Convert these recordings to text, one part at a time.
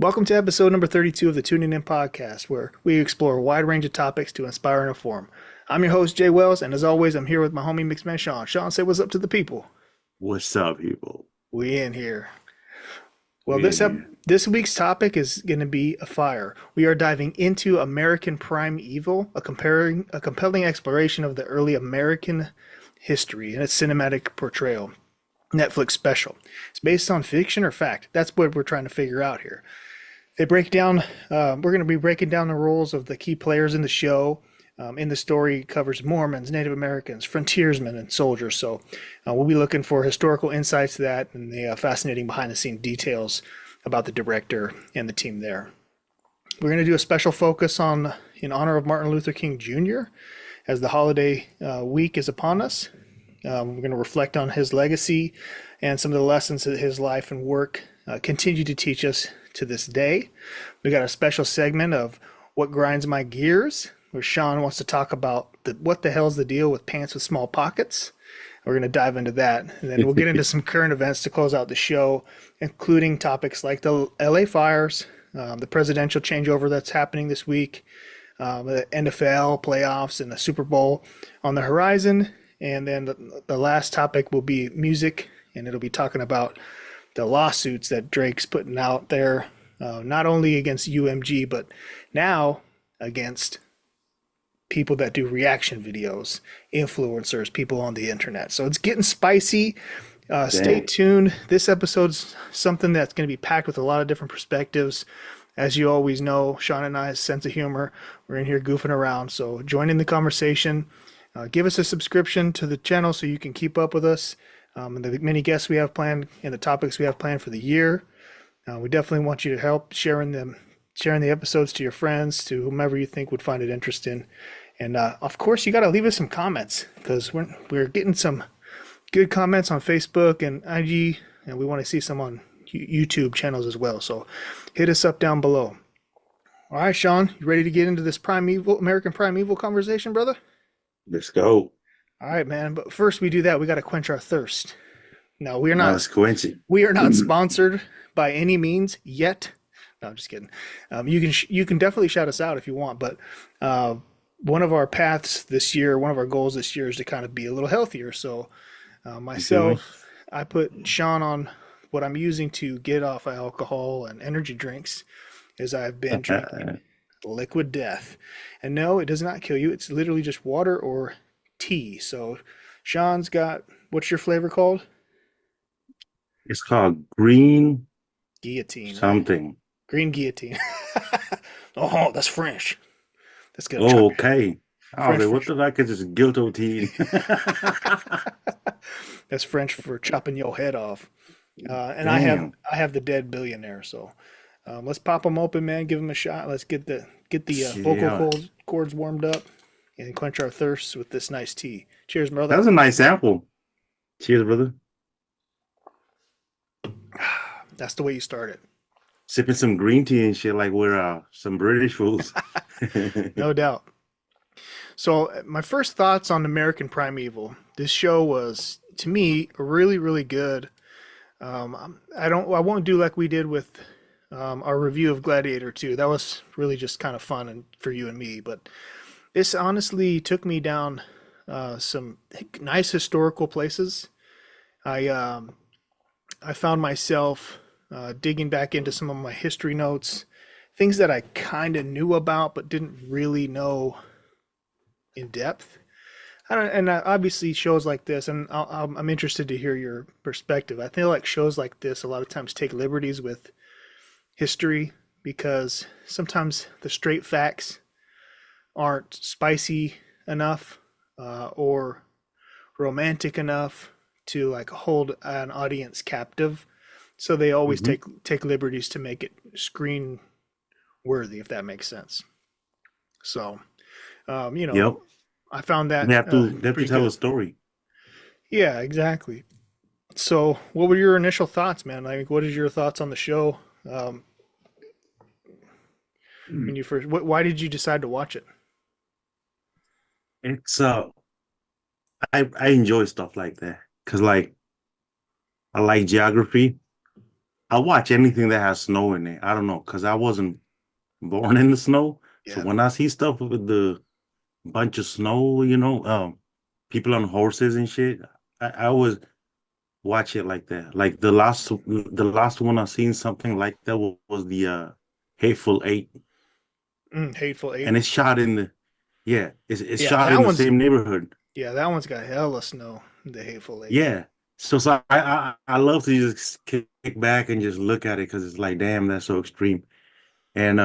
Welcome to episode number 32 of the Tuning In podcast, where we explore a wide range of topics to inspire and inform. I'm your host, Jay Wells, and as always, I'm here with my homie Mixman Shawn. Shawn, say what's up to the people. What's up, people? We in here. Well, We in here. this week's topic is going to be a fire. We are diving into American Primeval, a compelling exploration of the early American history and its cinematic portrayal. Netflix special. It's based on fiction or fact. That's what we're trying to figure out here. They break down. We're going to be breaking down the roles of the key players in the show. In the story, covers Mormons, Native Americans, frontiersmen, and soldiers. So we'll be looking for historical insights to that and the fascinating behind-the-scenes details about the director and the team there. We're going to do a special focus on in honor of Martin Luther King Jr. as the holiday week is upon us. We're going to reflect on his legacy and some of the lessons that his life and work continue to teach us to this day. We got a special segment of What Grinds My Gears, where Shawn wants to talk about what the hell's the deal with pants with small pockets. We're going to dive into that. And then we'll get into some current events to close out the show, including topics like the LA fires, the presidential changeover that's happening this week, the NFL playoffs, and the Super Bowl on the horizon. And then the last topic will be music, and it'll be talking about the lawsuits that Drake's putting out there, not only against UMG, but now against people that do reaction videos, influencers, people on the internet. So it's getting spicy. Stay tuned. This episode's something that's going to be packed with a lot of different perspectives. As you always know, Shawn and I's sense of humor. We're in here goofing around. So join in the conversation. Give us a subscription to the channel so you can keep up with us and the many guests we have planned and the topics we have planned for the year. We definitely want you to help sharing the episodes to your friends, to whomever you think would find it interesting. And of course, you got to leave us some comments because we're getting some good comments on Facebook and IG, and we want to see some on YouTube channels as well. So hit us up down below. All right, Shawn, you ready to get into this American Primeval conversation, brother? Let's go. All right, man. But first we do that, we got to quench our thirst. No, we are not. That's Quincy. We are not sponsored by any means yet. No, I'm just kidding. You can definitely shout us out if you want. But one of our paths this year, one of our goals this year is to kind of be a little healthier. So myself, I put Shawn on what I'm using to get off of alcohol and energy drinks, as I've been drinking Liquid Death. And no, it does not kill you. It's literally just water or tea. So Shawn's got, what's your flavor called? It's called green Guillotine. something. Right? Green guillotine. Oh, that's French. That's good. Oh, okay. I was French like, what the heck is this guillotine? That's French for chopping your head off. And Damn. I have the Dead Billionaire. So let's pop them open, man. Give them a shot. Let's get the vocal cords warmed up and quench our thirsts with this nice tea. Cheers, brother. That was a nice sample. Cheers, brother. That's the way you start it. Sipping some green tea and shit like we're some British fools. No doubt. So my first thoughts on American Primeval. This show was, to me, really, really good. I won't do like we did with our review of Gladiator 2. That was really just kind of fun and for you and me. But this honestly took me down some nice historical places. I found myself digging back into some of my history notes, things that I kind of knew about but didn't really know in depth. And obviously shows like this, and I'm interested to hear your perspective. I feel like shows like this a lot of times take liberties with history because sometimes the straight facts aren't spicy enough or romantic enough to like hold an audience captive. So they always take liberties to make it screen worthy, if that makes sense. So, Yep. I found that They have to tell good. a story. Yeah, exactly. So, what were your initial thoughts, man? Like, what is your thoughts on the show? When you first, why did you decide to watch it? It's I enjoy stuff like that because like I like geography I watch anything that has snow in it. I don't know, because I wasn't born in the snow. So Yeah. when I see stuff with the bunch of snow, people on horses and shit, I always watch it like that. Like the last one I seen something like that was the Hateful Eight, Hateful Eight. and it's shot in the yeah, it's Yeah, shot that in the one's same neighborhood. yeah, that one's got hella snow. The Hateful Eight. Yeah. So I love to just kick back and just look at it because it's like, damn, that's so extreme. And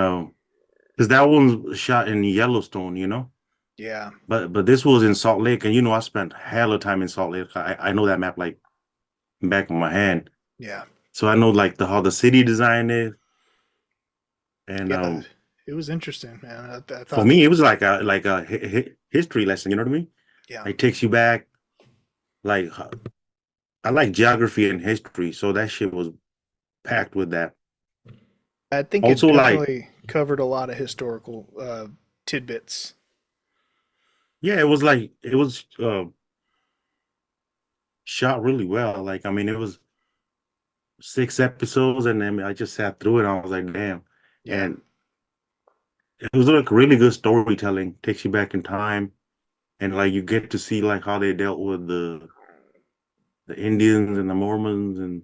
because that one's shot in Yellowstone, Yeah. but this was in Salt Lake, and I spent hella time in Salt Lake. I know that map like back of my hand, Yeah. so I know like how the city design is. And Yeah. It was interesting, man. I for thought, me, it was like a history lesson. You know what I mean? yeah. It takes you back. Like I like geography and history, so that shit was packed with that. I think it Also, like definitely covered a lot of historical tidbits. yeah, it was shot really well. Like I mean, it was 6 episodes, and then I just sat through it. And I was like, damn. Yeah. And it was like really good storytelling. Takes you back in time, and like you get to see like how they dealt with the Indians and the Mormons and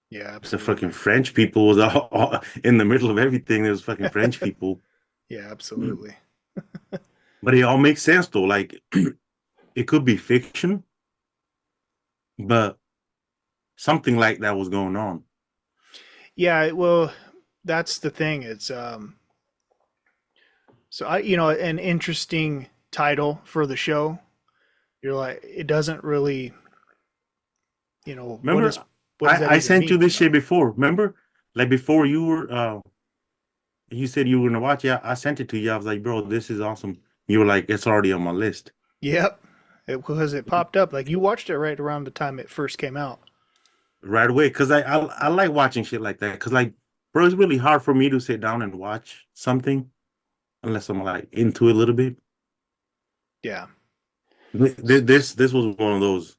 Yeah, the fucking absolutely. French people was all in the middle of everything. There was fucking French people, Yeah, Mm. absolutely. but it all makes sense though. Like it could be fiction, but something like that was going on. Yeah, well, that's the thing. It's so an interesting title for the show. You're like, it doesn't really, what Remember, does that I even sent you mean, this shit before. Remember, like before you said you were gonna watch it. I sent it to you. I was like, bro, this is awesome. You were like, it's already on my list Yep. Because it popped up. Like you watched it right around the time it first came out. right away. Cause I like watching shit like that. Cause like, bro, it's really hard for me to sit down and watch something unless I'm like into it a little bit. Yeah. This was one of those.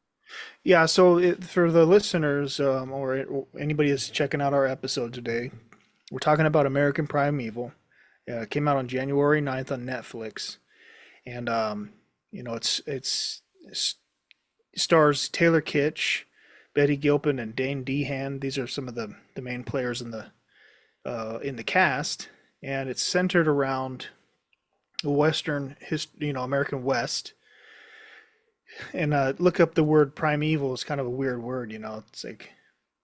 Yeah, so for the listeners or anybody that's checking out our episode today, we're talking about American Primeval. It came out on January 9th on Netflix. And it's stars Taylor Kitsch, Betty Gilpin, and Dane Dehan. These are some of the main players in the cast, and it's centered around the American West. And look up the word primeval. Is kind of a weird word. It's like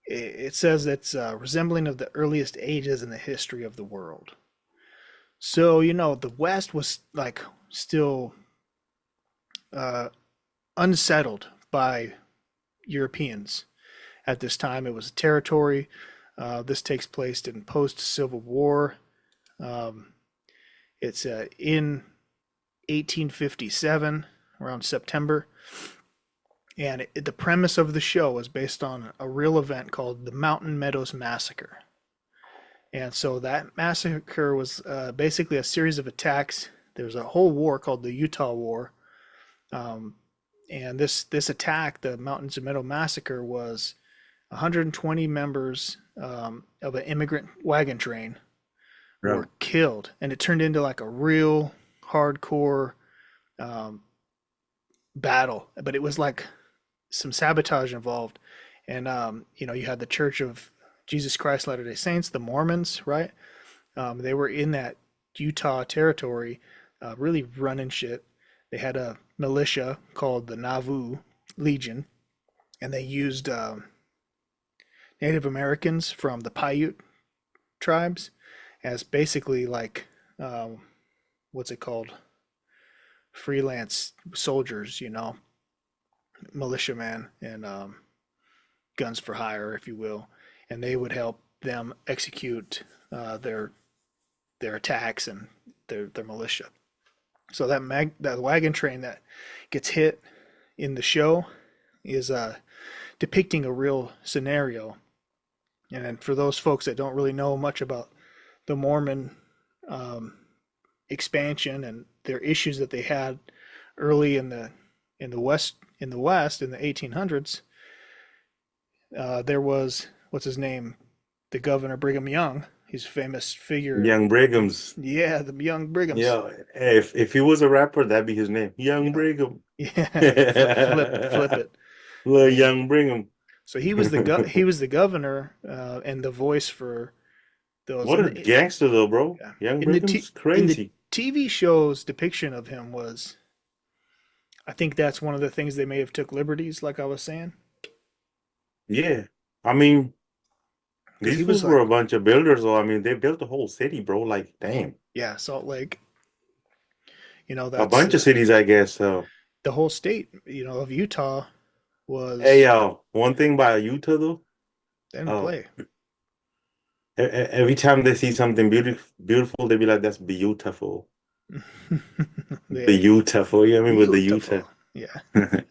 it says it's resembling of the earliest ages in the history of the world. So the West was like still uh, unsettled by Europeans at this time. It was a territory. This takes place in post-Civil War. Um, it's in 1857, around September. And the premise of the show is based on a real event called the Mountain Meadows Massacre. And so that massacre was basically a series of attacks. There's a whole war called the Utah War. Um, and this attack, the Mountains of Meadow Massacre, was 120 members of an immigrant wagon train Yeah. were killed, and it turned into like a real hardcore um, battle. But it was like some sabotage involved, and you had the Church of Jesus Christ Latter-day Saints, the Mormons, right? They were in that Utah territory, really running shit. They had a militia called the Nauvoo Legion, and they used Native Americans from the Paiute tribes as basically like um, what's it called? Freelance soldiers, militiamen and guns for hire, if you will, and they would help them execute their attacks and their militia. So that wagon train that gets hit in the show is depicting a real scenario. And for those folks that don't really know much about the Mormon um, expansion and their issues that they had early in the West in the 1800s, there was what's his name the governor Brigham Young. He's a famous figure. Young Brigham's. Yeah, the Young Brighams. Yeah, if he was a rapper, that'd be his name, Young Yeah, Brigham. yeah. Flip it. Little And Young Brigham. so he was the governor and the voice for those. What a gangster though, bro. Yeah. Young in the Brigham's in the crazy. TV show's depiction of him was, I think that's one of the things they may have took liberties, like I was saying, Yeah. I mean, because these he was fools were like, a bunch of builders, though. I mean, they built the whole city, bro. Like, damn. yeah, Salt Lake. A That's bunch of cities, I guess. So, the whole state, of Utah hey, was, one thing about Utah, though, they didn't uh, play. every time they see something beautiful, they be like, "That's beautiful, They beautiful." You know what I mean? With the Utah. beautiful, yeah.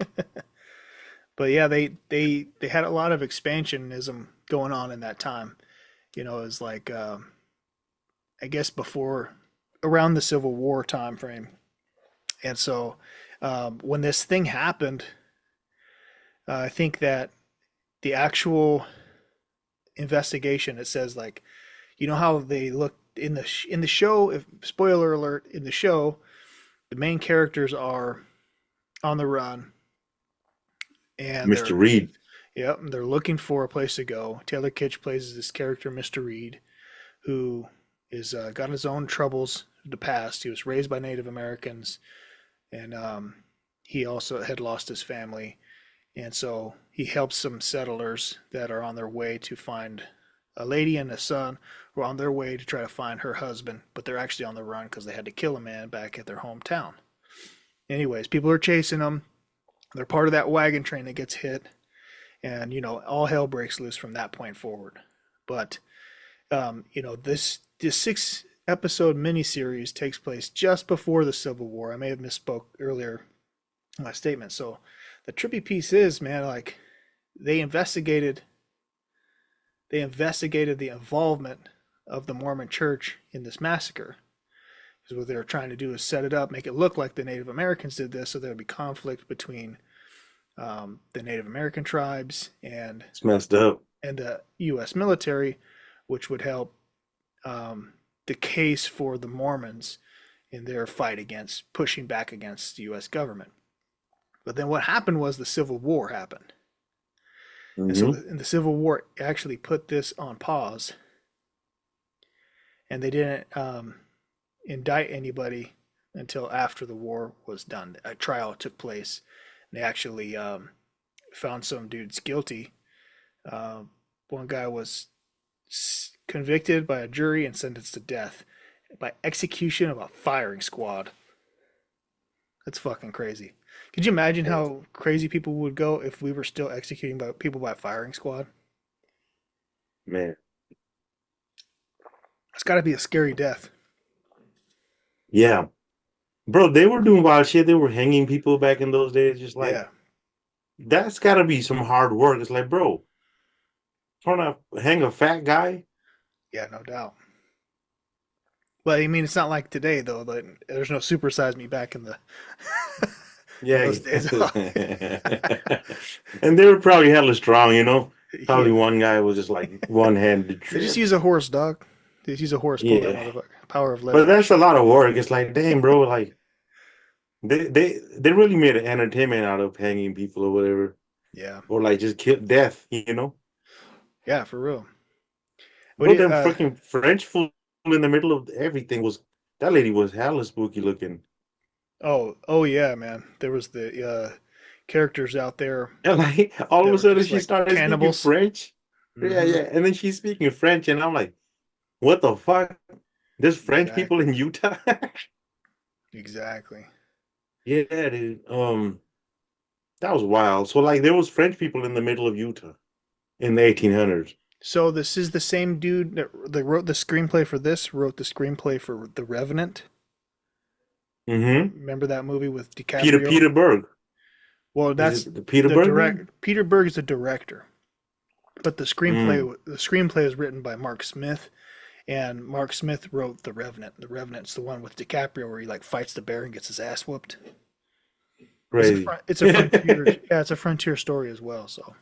But yeah, they had a lot of expansionism going on in that time. It was like, I guess before, around the Civil War time frame. And so when this thing happened, I think that the actual investigation, it says, like, how they look in the show. If spoiler alert, in the show, the main characters are on the run, and Mr. Reed. they're looking for a place to go. Taylor Kitsch plays this character, Mr. Reed, who is got his own troubles in the past. He was raised by Native Americans, and he also had lost his family, and so he helps some settlers that are on their way to find a lady and a son who are on their way to try to find her husband, but they're actually on the run because they had to kill a man back at their hometown. Anyways, people are chasing them. They're part of that wagon train that gets hit, and all hell breaks loose from that point forward. But this 6 episode miniseries takes place just before the Civil War. I may have misspoke earlier in my statement. So the trippy piece is, man, like, they investigated the involvement of the Mormon Church in this massacre. Because what they were trying to do is set it up, make it look like the Native Americans did this, so there would be conflict between the Native American tribes and It's messed up. the U.S. military, which would help the case for the Mormons in their fight against pushing back against the U.S. government. But then what happened was the Civil War happened. And so the Civil War actually put this on pause, and they didn't indict anybody until after the war was done. A trial took place. And they actually found some dudes guilty. One guy was convicted by a jury and sentenced to death by execution of a firing squad. That's fucking crazy. Could you imagine how crazy people would go if we were still executing people by firing squad? Man. It's got to be a scary death. Yeah. Bro, they were doing wild shit. They were hanging people back in those days. Just like, that's got to be some hard work. It's like, bro, trying to hang a fat guy? Yeah, no doubt. But I mean, it's not like today, though. There's no Super Size Me back in the Yeah. those days. And they were probably hella strong, Probably Yeah. one guy was just like one-handed. They just use a horse, dog. They just use a horse. Pull that motherfucker. Power of But leverage. that's a lot of work. It's like, damn, bro, like they really made an entertainment out of hanging people or whatever. Yeah. Or like just kill death, Yeah, for real. Bro, them freaking French fool in the middle of everything that lady was hella spooky looking. Oh yeah, man. There was the characters out there. And like all of a sudden she like started cannibals. speaking French. Yeah, yeah. And then she's speaking French and I'm like, what the fuck? There's French people in Utah? Exactly. Yeah, dude. That was wild. So like there was French people in the middle of Utah in the 1800s. So this is the same dude that wrote the screenplay for this, wrote the screenplay for The Revenant. Mm-hmm. Remember that movie with DiCaprio? Peter Berg. Well, that's the Peter Berg. Peter Berg is the director, but the screenplay is written by Mark Smith, and Mark Smith wrote The Revenant. The Revenant's the one with DiCaprio where he like fights the bear and gets his ass whooped. Crazy. It's a frontier, it's a frontier story as well. So,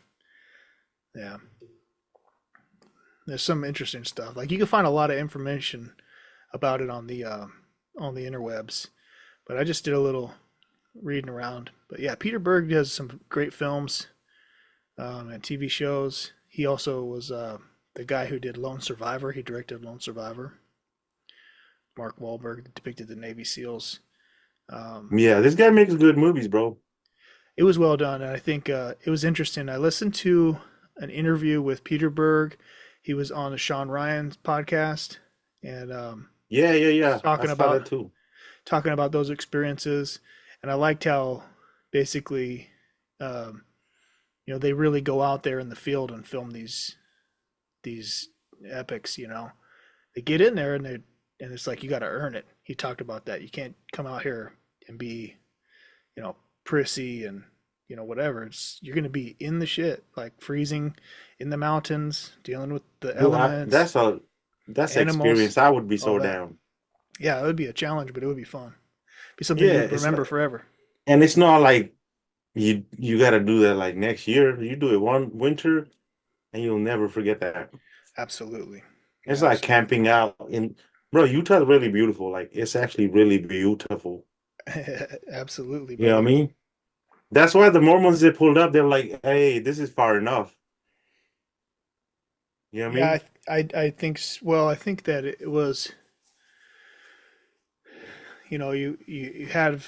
yeah. There's some interesting stuff. Like you can find a lot of information about it on the interwebs. But I just did a little reading around. But yeah, Peter Berg does some great films and TV shows. He also was the guy who did Lone Survivor. He directed Lone Survivor. Mark Wahlberg depicted the Navy SEALs. Um, Yeah, this guy makes good movies, bro. it was well done, and I think it was interesting. I listened to an interview with Peter Berg. He was on the Sean Ryan's podcast, and Yeah, yeah, was yeah. I saw that too. talking about those experiences. And I liked how basically, um, they really go out there in the field and film these epics. They get in there and it's like you got to earn it. He talked about that. You can't come out here and be, you know, prissy and whatever. You're going to be in the shit, like freezing in the mountains, dealing with the Dude, elements, that's an animals, experience. I would be all so that. down. Yeah, it would be a challenge, but it would be fun. Be something Yeah, you'd it's remember not, forever. and it's not like you got to do that like next year. You do it one winter, and you'll never forget that. Absolutely. It's like Absolutely. camping out in, bro. Utah's really beautiful. Like it's actually really beautiful. Absolutely, You know what I brother. mean? That's why the Mormons they pulled up. They're like, "Hey, this is far enough." You know what I Yeah, mean? I think well, I think that it was, you have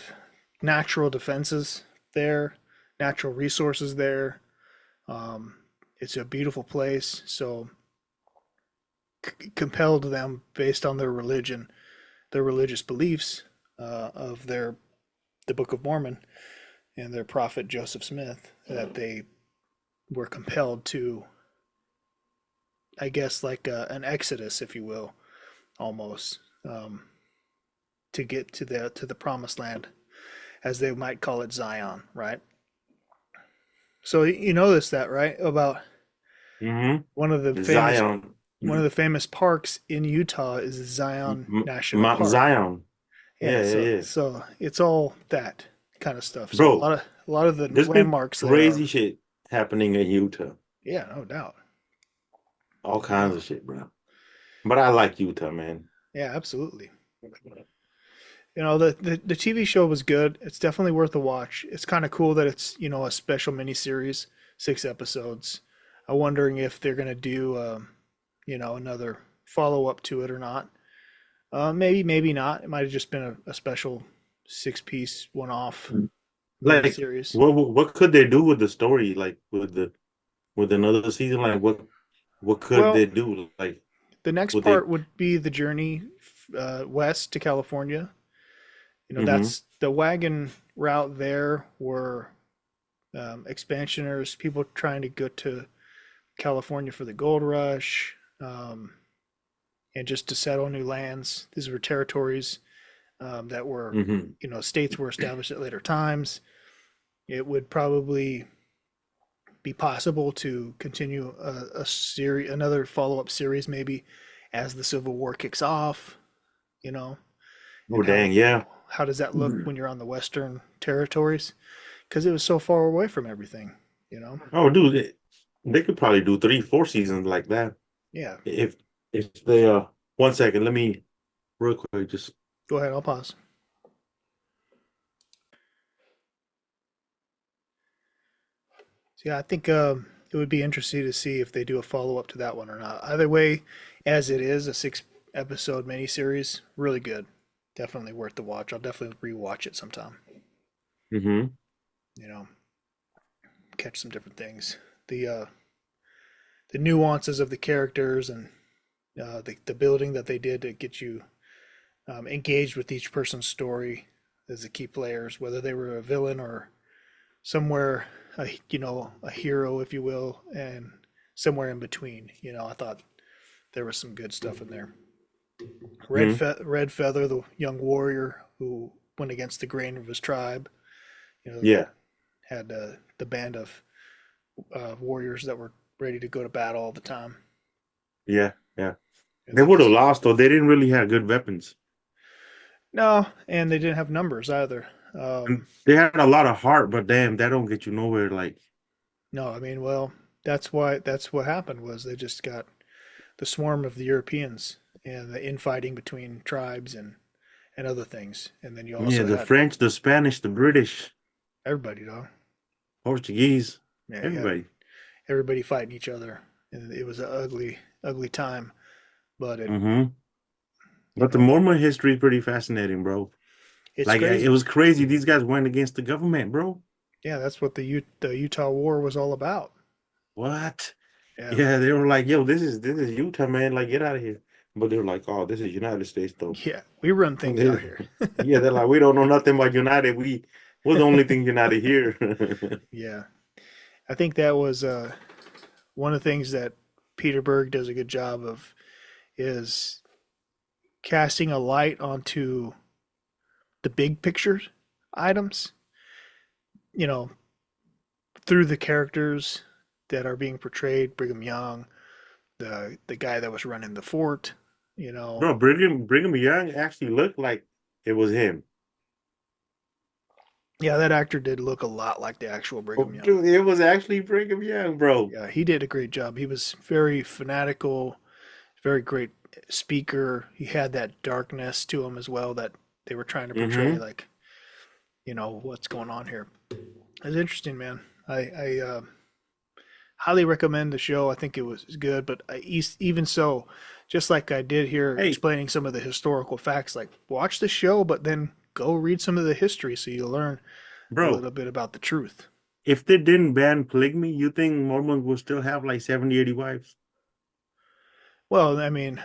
natural defenses there, natural resources there. Um, it's a beautiful place, so compelled them based on their religion, their religious beliefs of the Book of Mormon and their prophet Joseph Smith, that they were compelled to, I guess, like an exodus, if you will, almost, to get to the promised land, as they might call it, Zion, right? So you notice that, right? About one of the famous Zion, one of the famous parks in Utah is Zion National Mount Park. Zion. Yeah, Yeah, yeah, so yeah. so it's all that kind of stuff. So Bro, a lot of the there's been landmarks there are, crazy shit happening in Utah. yeah, no doubt, All no kinds doubt. of shit, bro. But I like Utah, man. Yeah, absolutely. The TV show was good. It's definitely worth a watch. It's kind of cool that it's a special miniseries, 6 episodes. I'm wondering if they're gonna do another follow up to it or not. Maybe, maybe not. It might have just been a special 6 piece one off Like, miniseries. what could they do with the story? Like with another season? Like what could Well, they do? Like the next would they? part would be the journey west to California. Mm-hmm. That's the wagon route there were expansioners, people trying to go to California for the gold rush, and just to settle new lands. These were territories that were, Mm-hmm. states were established at later times. It would probably be possible to continue a series, another follow-up series, maybe as the Civil War kicks off. You know, Oh and dang, yeah. how does that look when you're on the Western territories? Because it was so far away from everything. You know, Oh dude, they could probably do 3, 4 seasons like that. yeah. If they 1 second, let me real quick just Go ahead, I'll pause. So, yeah, I think it would be interesting to see if they do a follow up to that one or not. Either way, as it is a 6 episode miniseries, really good. Definitely worth the watch. I'll definitely rewatch it sometime. mm-hmm. You know, catch some different things. The nuances of the characters and the building that they did to get you engaged with each person's story as the key players, whether they were a villain or somewhere, a hero, if you will, and somewhere in between. I thought there was some good stuff in there. Mm-hmm. Red Feather, the young warrior who went against the grain of his tribe, that Yeah, had the band of warriors that were ready to go to battle all the time. yeah, yeah. And They they would have just lost though. They didn't really have good weapons. no, and they didn't have numbers either. And they had a lot of heart, but damn, that don't get you nowhere. Like, No, I mean, well, that's what happened was they just got the swarm of the Europeans and the infighting between tribes and other things. And then you Yeah, also the had French, the Spanish, the British, everybody, dog. Portuguese, Yeah, you had everybody. everybody fighting each other, and it was an ugly, ugly time. But it, Hmm. you But the know, Mormon history is pretty fascinating, bro. it's Like it crazy. was crazy. These guys went against the government, bro. Yeah, that's what the Utah War was all about. What? Yeah, Yeah, they were like, "Yo, this is Utah, man. Like, get out of here." But they're like, "Oh, this is United States, though." yeah, we run things out here. Yeah, they're like, "We don't know nothing about United. We're the only thing United here." Yeah, I think that was one of the things that Peter Berg does a good job of is casting a light onto the big picture items, you know, through the characters that are being portrayed, Brigham Young, the guy that was running the fort, you know. Bro, Brigham Young actually looked like it was him. Yeah, that actor did look a lot like the actual Oh, Brigham Young. dude, it was actually Brigham Young, bro. Yeah, he did a great job. He was very fanatical, very great speaker. He had that darkness to him as well that they were trying to portray, Mm-hmm. like, what's going on here. It's interesting, man. I highly recommend the show. I think it was good, but even so, just like I did here Hey, explaining some of the historical facts, like watch the show, but then go read some of the history so you learn a bro, little bit about the truth. if they didn't ban polygamy, you think Mormons would still have like 70, 80 wives? Well, I mean,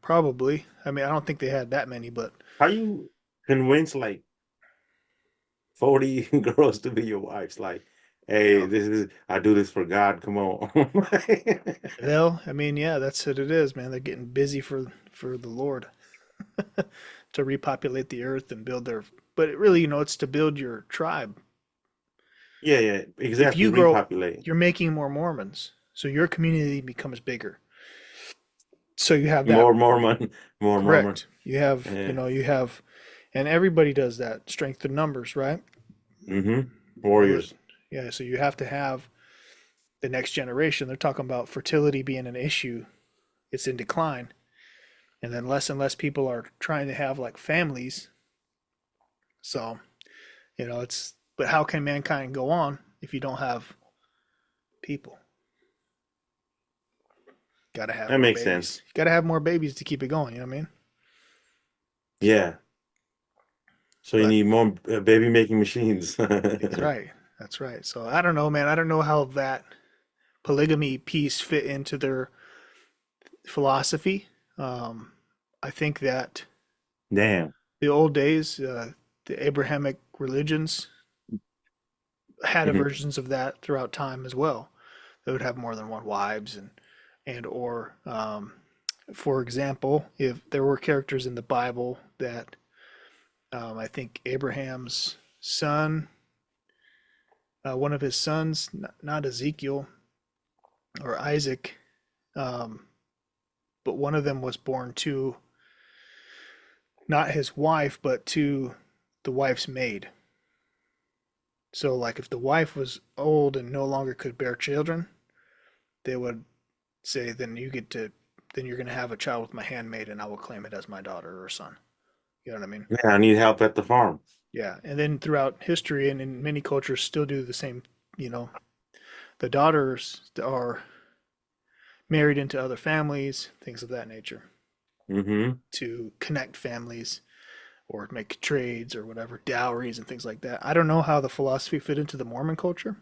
probably. I mean, I don't think they had that many, but How you convince like 40 girls to be your wives? Like, you hey, know, this is I do this for God. Come on. I mean, yeah, that's what it is, man. They're getting busy for the Lord to repopulate the earth and build their. But it really, it's to build your tribe. Yeah, yeah, If exactly. you grow, Repopulate. you're making more Mormons, so your community becomes bigger. So you have that More Mormon, more Mormon. correct. You have, and everybody does that. Strength in numbers, right? Mm-hmm. Well, Warriors. yeah. So you have to have the next generation. They're talking about fertility being an issue. It's in decline, and then less and less people are trying to have like families. So it's. But how can mankind go on if you don't have people? Got to have That more makes babies. sense. Got to have more babies to keep it going. You know what I mean? So, Yeah. So you but need more baby making machines. that's right. That's right. So I don't know, man. I don't know how that polygamy piece fit into their philosophy. Um, I think that Damn. the old days, the Abrahamic religions had Hmm. versions of that throughout time as well. They would have more than one wives and or for example, if there were characters in the Bible that I think Abraham's son, one of his sons, not Ezekiel or Isaac, um, but one of them was born to not his wife, but to the wife's maid. So, like, if the wife was old and no longer could bear children, they would say, then you're going to have a child with my handmaid, and I will claim it as my daughter or son. You know what I mean? Yeah, I need help at the farm. Yeah. And then throughout history and in many cultures, still do the same. You know, the daughters are married into other families, things of that nature, Mm-hmm. to connect families or make trades or whatever, dowries and things like that. I don't know how the philosophy fit into the Mormon culture,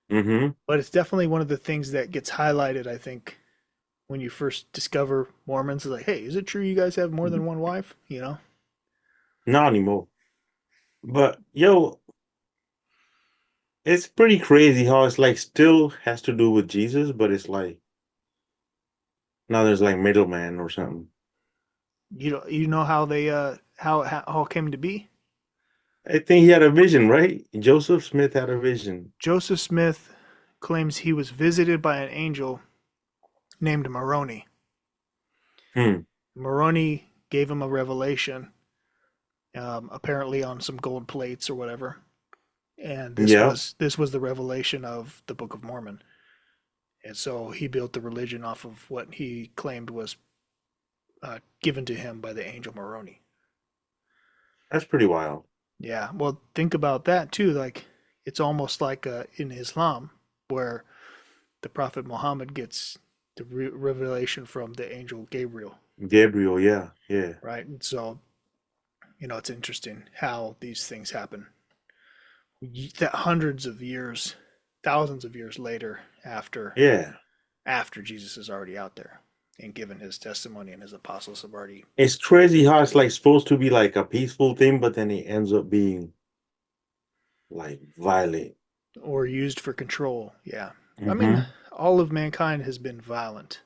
Mm-hmm. but it's definitely one of the things that gets highlighted, I think, when you first discover Mormons. It's like, hey, is it true you guys have more than one wife? You know? Not anymore. But yo, it's pretty crazy how it's like still has to do with Jesus, but it's like now there's like middleman or something. You know how they how it came to be? I think he had a vision, right? Joseph Smith had a vision. Joseph Smith claims he was visited by an angel named Moroni. Hmm. Moroni gave him a revelation, apparently on some gold plates or whatever, and this Yeah. was this was the revelation of the Book of Mormon. And so he built the religion off of what he claimed was given to him by the angel Moroni. That's pretty wild. Yeah, well, think about that too. Like, it's almost like in Islam, where the Prophet Muhammad gets the revelation from the angel Gabriel, Gabriel, yeah, yeah, right? And so, it's interesting how these things happen. That hundreds of years, thousands of years later, yeah. after Jesus is already out there and given his testimony, and his apostles have already, It's crazy how it's like supposed to be like a peaceful thing, but then it ends up being like violent. or used for control. Yeah, I mean, Mm-hmm. all of mankind has been violent.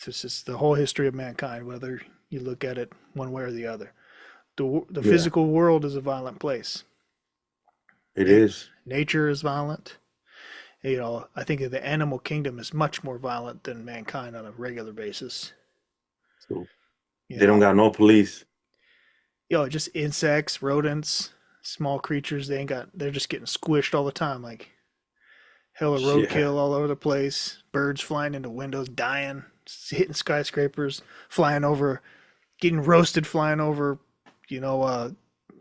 This is the whole history of mankind, whether you look at it one way or the other. The Yeah, physical world is a violent place. it is. Nature is violent. I think the animal kingdom is much more violent than mankind on a regular basis. So You they don't know, got no police. just insects, rodents, small creatures. They're just getting squished all the time. Like hella Yeah. roadkill all over the place. Birds flying into windows, dying, hitting skyscrapers, flying over, getting roasted, flying over. You know, uh,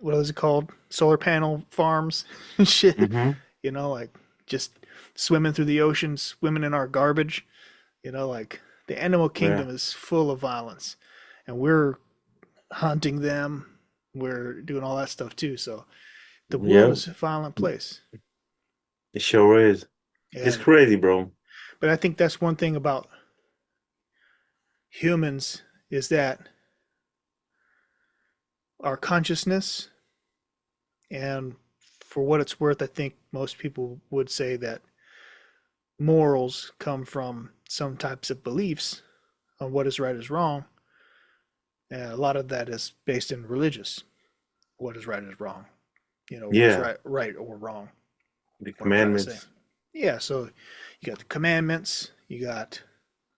what is it called? Solar panel farms and shit. Mm-hmm. Like just swimming through the ocean, swimming in our garbage. Like the animal Yeah. kingdom is full of violence, and we're hunting them. We're doing all that stuff too. So the world Yep. is a violent place. It sure is. It's And crazy, bro. but I think that's one thing about humans is that our consciousness, and for what it's worth, I think most people would say that morals come from some types of beliefs on what is right is wrong. And a lot of that is based in religious. What is right is wrong. What's Yeah. right or wrong. The What I'm trying to say. commandments. Yeah, so you got the commandments, you got,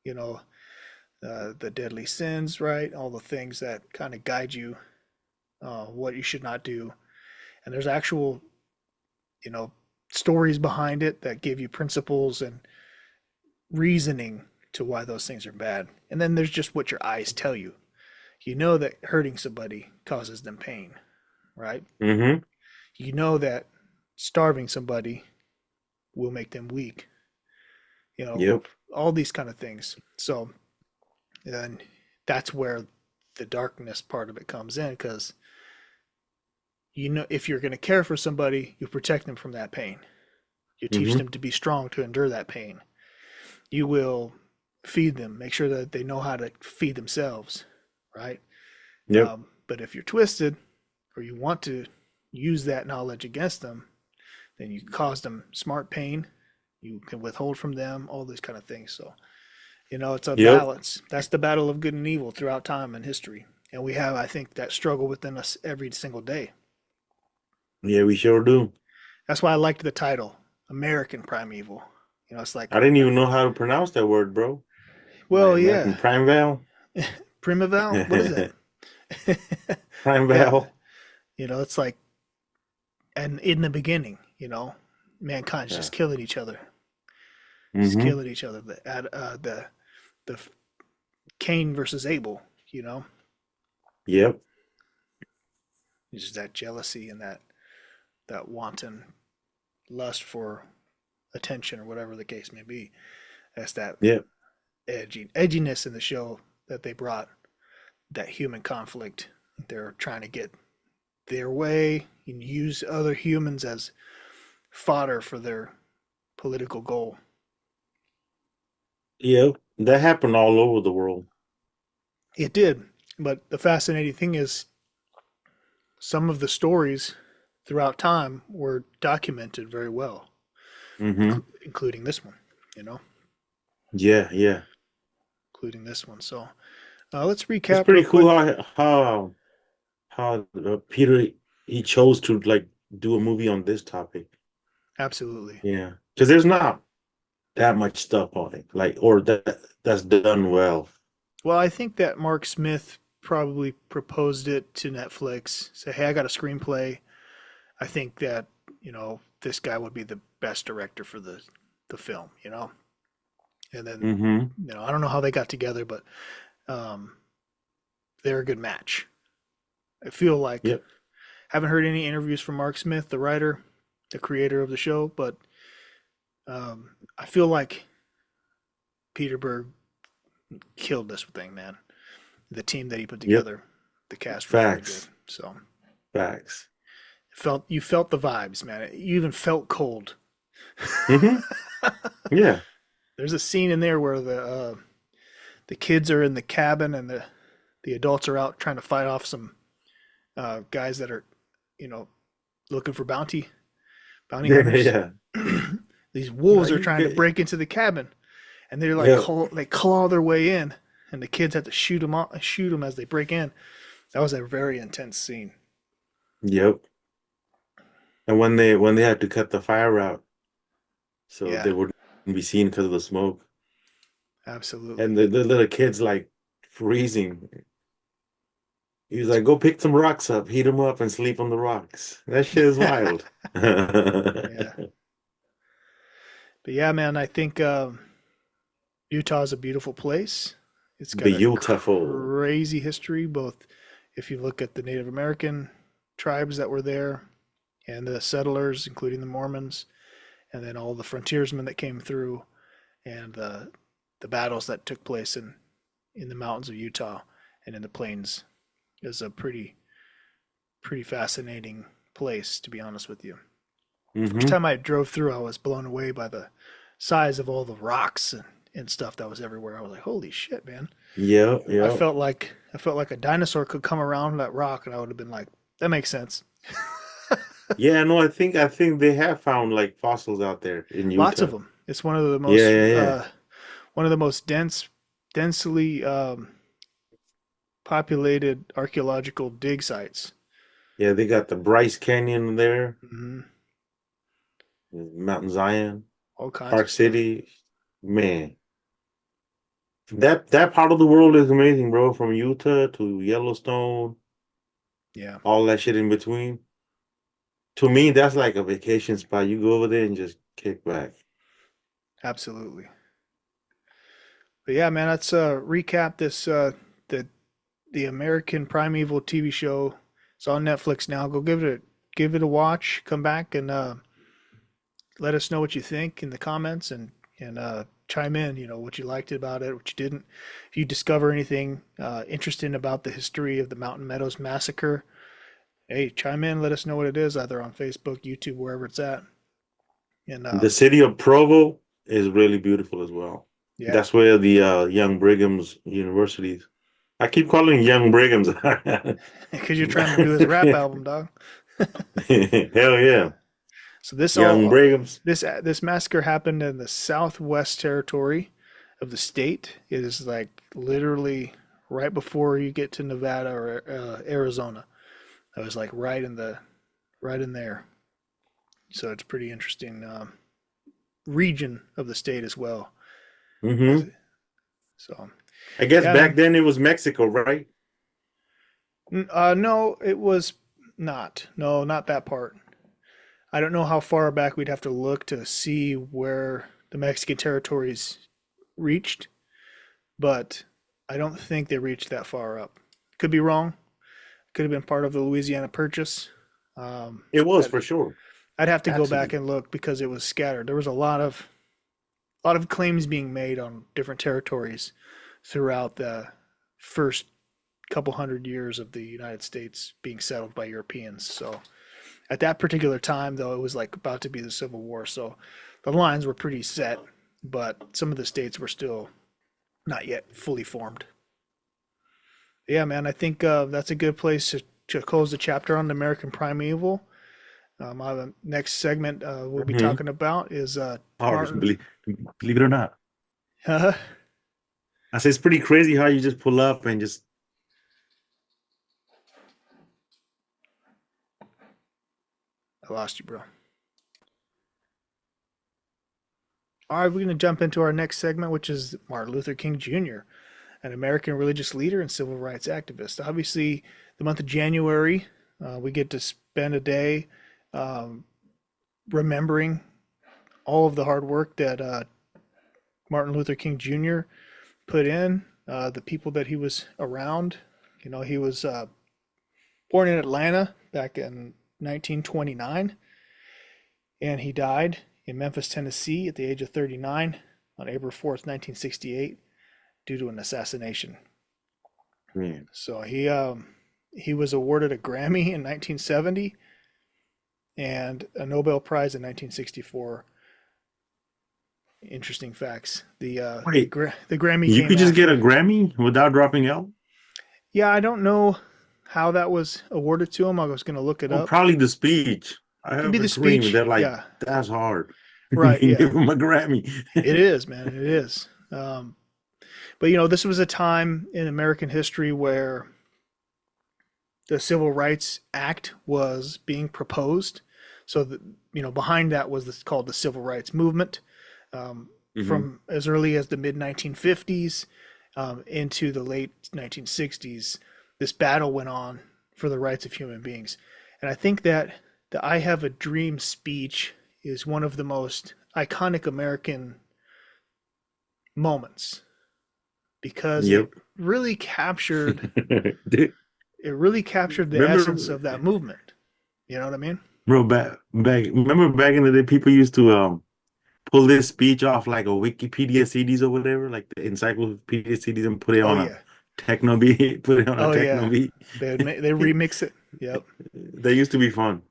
you know, the deadly sins, right? All the things that kind of guide you, what you should not do. And there's actual, you know, stories behind it that give you principles and reasoning to why those things are bad. And then there's just what your eyes tell you. You know that hurting somebody causes them pain, right? Mm-hmm. You know that starving somebody will make them weak, you know, Yep. all these kind of things. So, and that's where the darkness part of it comes in, because if you're going to care for somebody, you protect them from that pain. You teach Mm-hmm. them to be strong to endure that pain. You will feed them, make sure that they know how to feed themselves, right? Yep. But if you're twisted, or you want to use that knowledge against them, then you cause them smart pain. You can withhold from them all these kind of things. So, it's a Yep. balance. That's the battle of good and evil throughout time and history. And we have, I think, that struggle within us every single day. Yeah, we sure do. That's why I liked the title, American Primeval. It's like, I didn't even know how to pronounce that word, bro. Like well, American yeah, Primeval. Primeval. What is that? Yeah, Primeval. it's like, and in the beginning, mankind's Yeah. just killing each other, just Mm-hmm. killing each other. The Cain versus Abel. Yep. It's just that jealousy and that wanton lust for attention, or whatever the case may be. That's that Yep. edginess in the show that they brought. That human conflict. They're trying to get their way and use other humans as fodder for their political goal. Yep. That happened all over the world. It did. But the fascinating thing is, some of the stories throughout time were documented very well, Mm-hmm. including this one, you know, Yeah, yeah. including this one. So let's It's recap real pretty cool quick. how Peter he chose to like do a movie on this topic. Absolutely. Yeah, because there's not that much stuff on it, like or that's done well. Well, I think that Mark Smith probably proposed it to Netflix. Say, hey, I got a screenplay. I think that, this guy would be the best director for the film. And then, Mm-hmm. I don't know how they got together, but um, they're a good match. I feel like Yep. haven't heard any interviews from Mark Smith, the writer, the creator of the show, but I feel like Peter Berg killed this thing, man. The team that he put Yep. together, the cast was very good. Facts. So Facts. you felt the vibes, man. You even felt cold. Mm-hmm. Yeah. There's a scene in there where the kids are in the cabin and the adults are out trying to fight off some guys that are, you know, looking for bounty Yeah. hunters. Yeah. These No, wolves are you trying to get. break into the cabin, and they're like Yep. they claw their way in, and the kids have to shoot them as they break in. That was a very intense scene. Yep. And when they had to cut the fire out, so Yeah, they wouldn't be seen because of the smoke, absolutely. and the little kids like freezing. He was like, "Go pick some rocks up, heat them up, and sleep on the rocks." That shit is wild. Yeah, but yeah, man, I think Utah is a beautiful place. It's got a Beautiful. crazy history, both if you look at the Native American tribes that were there and the settlers, including the Mormons, and then all the frontiersmen that came through, and the battles that took place in the mountains of Utah and in the plains is a pretty fascinating place, to be honest with you. First Mm-hmm. time I drove through, I was blown away by the size of all the rocks and stuff that was everywhere. I was like, "Holy shit, man!" Yep. I Yep. felt like I felt like a dinosaur could come around that rock, and I would have been like, "That makes sense." Yeah. No, I think they have found like fossils out there in Lots of Utah. them. It's one of the Yeah. most Yeah. Yeah. densely populated archaeological dig sites. Yeah. They got the Bryce Canyon there, Hmm. Mountain Zion, All kinds Park of stuff. City. Man, that part of the world is amazing, bro. From Utah to Yellowstone, Yeah, all that shit in between. To me, that's like a vacation spot. You go over there and just kick back. absolutely. But yeah, man, let's recap this the American Primeval TV show. It's on Netflix now. Go give it a watch. Come back and let us know what you think in the comments and chime in. What you liked about it, what you didn't. If you discover anything interesting about the history of the Mountain Meadows massacre, hey, chime in. Let us know what it is, either on Facebook, YouTube, wherever it's at. And The city of Provo is really beautiful as well. yeah, That's where the Young Brigham's universities. I keep calling Young Brigham's. because you're trying to do his rap album, dog. Hell Yeah. yeah, So this Young all Brigham's. this massacre happened in the Southwest Territory of the state. It is like literally right before you get to Nevada or Arizona. I was like right in there. So it's pretty interesting region of the state as well. Hmm. So I guess yeah, back man. then it was Mexico, right? No, it was not. No, not that part. I don't know how far back we'd have to look to see where the Mexican territories reached, but I don't think they reached that far up. Could be wrong. Could have been part of the Louisiana Purchase. Um, It was I'd, for sure. I'd have to Had go to back be. and look because it was scattered. There was a lot of claims being made on different territories throughout the first couple hundred years of the United States being settled by Europeans. So at that particular time, though, it was like about to be the Civil War. So the lines were pretty set, but some of the states were still not yet fully formed. Yeah, man, I think that's a good place to close the chapter on the American Primeval. The next segment we'll be Hmm. talking about is Hard, Martin. believe it or not. I I say it's pretty crazy how you just pull up and just. lost you, bro. All right, we're going to jump into our next segment, which is Martin Luther King Jr., an American religious leader and civil rights activist. Obviously, the month of January, we get to spend a day um, remembering all of the hard work that Martin Luther King Jr. put in, the people that he was around. He was born in Atlanta back in 1929, and he died in Memphis, Tennessee at the age of 39 on April 4th, 1968, due to an assassination. Man. So he was awarded a Grammy in 1970 and a Nobel Prize in 1964. Interesting facts. Wait, The Grammy you came could just get a after. Grammy without dropping out? Yeah, I don't know how that was awarded to him. I was going to look it Oh, up. probably the speech. I Could be have a the dream speech. that like Yeah, that's hard. right. Give Yeah, him a Grammy. it is, man. It is. But this was a time in American history where the Civil Rights Act was being proposed. So behind that was this called the Civil Rights Movement, Hmm. from as early as the mid 1950s into the late 1960s. This battle went on for the rights of human beings, and I think that the "I Have a Dream" speech is one of the most iconic American moments because Yep. really captured Dude, it really captured the essence remember, of that movement. You know what I mean? bro, remember back in the day, people used to pull this speech off like a Wikipedia CDs or whatever, like the encyclopedia CDs, and put it Oh on a yeah. techno beat, put it on a Oh techno yeah. beat. They remix it. Yep. That used to be fun.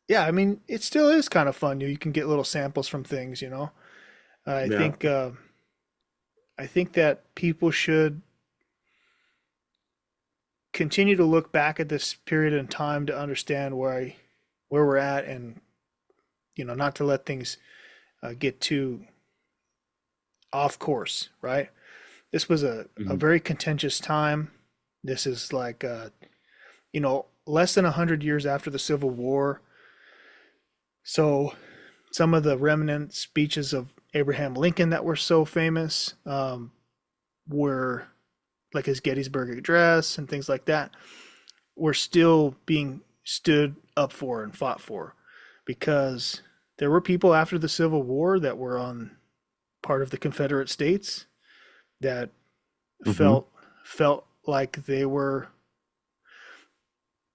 Yeah, I mean, it still is kind of fun. You can get little samples from things. I Yeah. think I think that people should continue to look back at this period in time to understand where we're at, and not to let things get too off course, right? This was a Hmm. very contentious time. This is like less than 100 years after the Civil War. So some of the remnant speeches of Abraham Lincoln that were so famous were like his Gettysburg Address and things like that were still being stood up for and fought for, because there were people after the Civil War that were on part of the Confederate States that Hmm. felt like they were,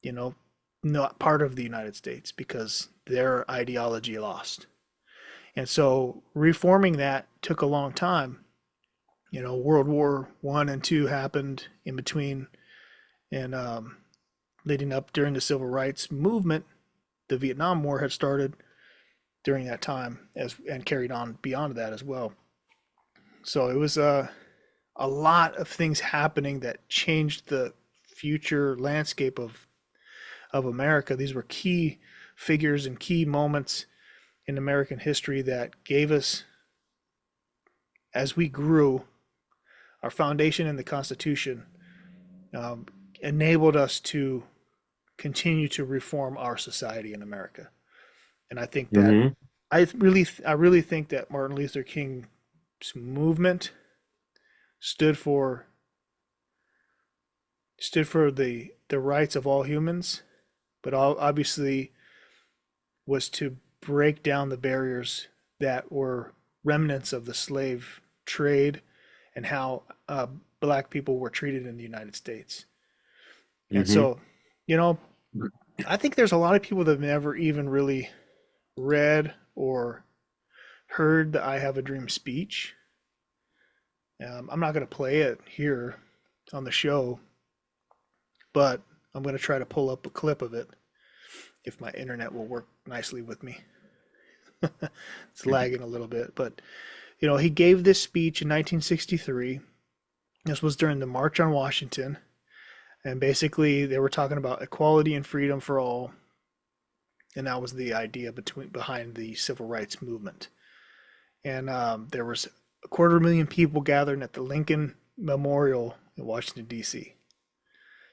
you know, not part of the United States because their ideology lost. And so reforming that took a long time. World War One and Two happened in between, and leading up during the Civil Rights Movement, the Vietnam War had started during that time and carried on beyond that as well. So it was a lot of things happening that changed the future landscape of America. These were key figures and key moments in American history that gave us, as we grew, our foundation in the Constitution um, enabled us to continue to reform our society in America. And I think that Hmm. I really think that Martin Luther King's movement stood for the rights of all humans, but obviously was to break down the barriers that were remnants of the slave trade and how black people were treated in the United States. And Hmm. so, you know, I think there's a lot of people that have never even really read or heard the "I Have a Dream" speech. I'm not going to play it here on the show, but I'm going to try to pull up a clip of it if my internet will work nicely with me. It's lagging a little bit, but he gave this speech in 1963. This was during the March on Washington, and basically they were talking about equality and freedom for all, and that was the idea behind the civil rights movement. And there was a 250,000 people gathered at the Lincoln Memorial in Washington D.C.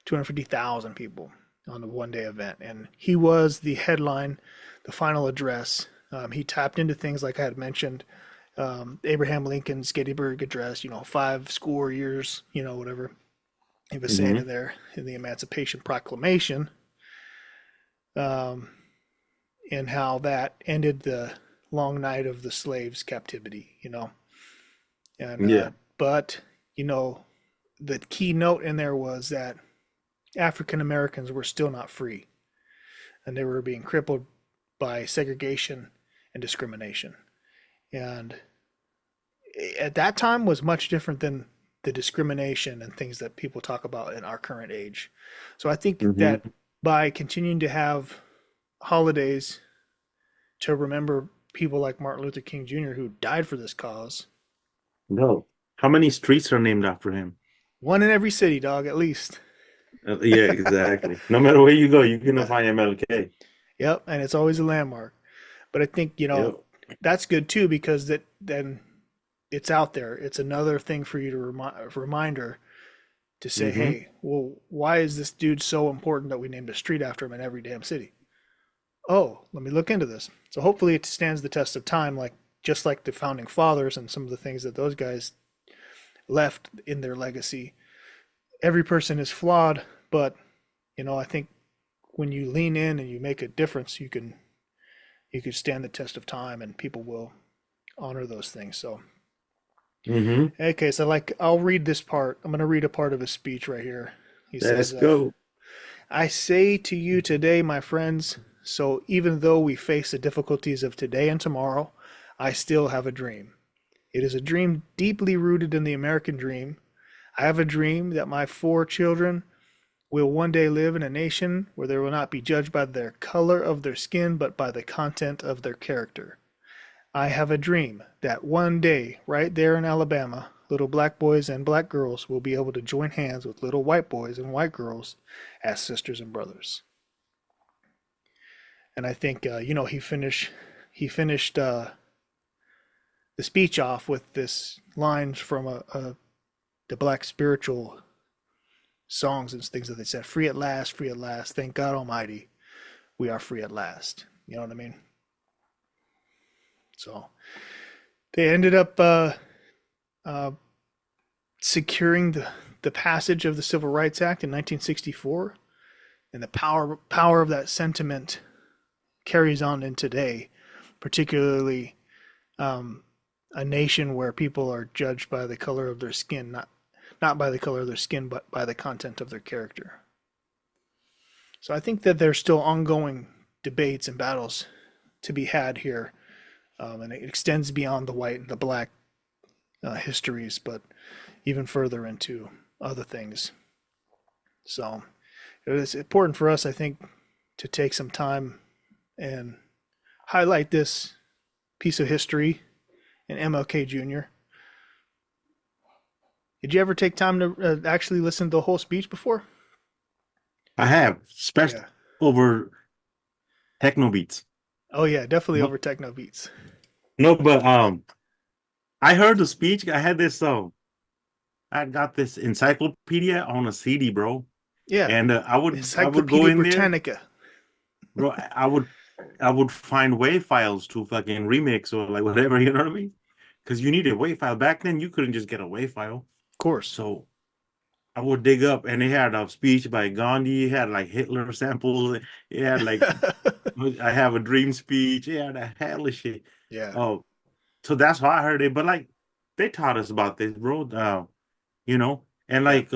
250,000 people on a one-day event, and he was the headline, the final address. He tapped into things like I had mentioned, Abraham Lincoln's Gettysburg Address, 5 score years, whatever he was saying Hmm. in there in the Emancipation Proclamation, um, and how that ended the long night of the slaves' captivity. And Yeah. but you know, the key note in there was that African Americans were still not free, and they were being crippled by segregation and discrimination. And at that time was much different than the discrimination and things that people talk about in our current age. So I think Hmm. that by continuing to have holidays to remember people like Martin Luther King Jr. who died for this cause, No. How many streets are named after him? one in every city, dog, at least. Yeah, exactly. No matter where you go, you're gonna find MLK. Yep, and it's always a landmark. But I think, Yep. that's good too because that then it's out there. It's another thing for you to reminder to say, Hmm. hey, well, why is this dude so important that we named a street after him in every damn city? Oh, let me look into this. So hopefully it stands the test of time, like just like the founding fathers and some of the things that those guys left in their legacy. Every person is flawed, but I think when you lean in and you make a difference, you can stand the test of time, and people will honor those things. So, Hmm. okay, so I'll read this part. I'm going to read a part of his speech right here. He Let's says, go. I say to you today, my friends, so even though we face the difficulties of today and tomorrow, I still have a dream. It is a dream deeply rooted in the American dream. I have a dream that my 4 children will one day live in a nation where they will not be judged by their color of their skin, but by the content of their character. I have a dream that one day, right there in Alabama, little black boys and black girls will be able to join hands with little white boys and white girls as sisters and brothers. And I think he finished the speech off with this lines from the black spiritual songs and things that they said, free at last, thank God Almighty, we are free at last. You know what I mean? So they ended up uh, securing the passage of the Civil Rights Act in 1964, and the power of that sentiment carries on in today, particularly um, a nation where people are judged by the color of their skin, not by the color of their skin, but by the content of their character. So I think that there's still ongoing debates and battles to be had here, and it extends beyond the white and the black histories, but even further into other things. So it is important for us, I think, to take some time and highlight this piece of history in MLK Jr. Did you ever take time to actually listen to the whole speech before? I have, especially Yeah. over techno beats. Oh yeah, definitely No, over techno beats. no, but I heard the speech. I had this I got this encyclopedia on a CD, bro. Yeah, And I would go Encyclopedia in there, Britannica. bro. I would find WAV files to fucking remix or like whatever, you know what I mean? Because you needed a WAV file. Back then you couldn't just get a WAV file. Of course. So I would dig up and it had a speech by Gandhi, it had like Hitler samples, it had like I have a dream speech, it had a hell of shit. Yeah. Oh, so that's how I heard it. But like they taught us about this, bro. You know, and Yeah. like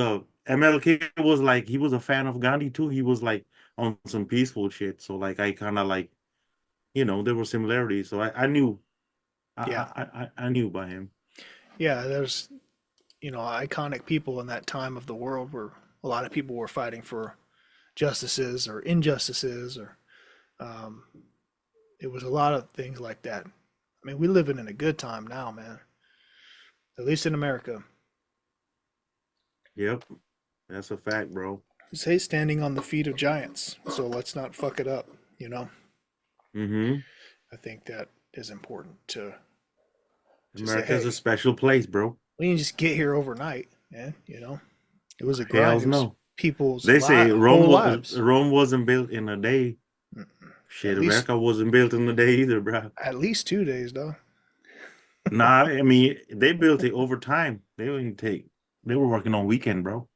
MLK was like he was a fan of Gandhi too. He was like on some peaceful shit. So like I kind of like there were similarities. So I knew Yeah. I knew by him. Yeah. There's iconic people in that time of the world where a lot of people were fighting for justices or injustices, or um, it was a lot of things like that. I mean, we living in a good time now, man. At least in America. Yep, that's a fact, bro. Say standing on the feet of giants. So let's not fuck it up. You know, Mm-hmm. I think that is important to say, America's a hey, special place, bro. we didn't just get here overnight, man. It was a grind. Hell's It was no. people's They say whole lives. Rome wasn't built in a day. At Shit, least America wasn't built in a day either, bro. at least 2 days, though. Nah, I mean they built it over time. They didn't take. They were working on weekend, bro.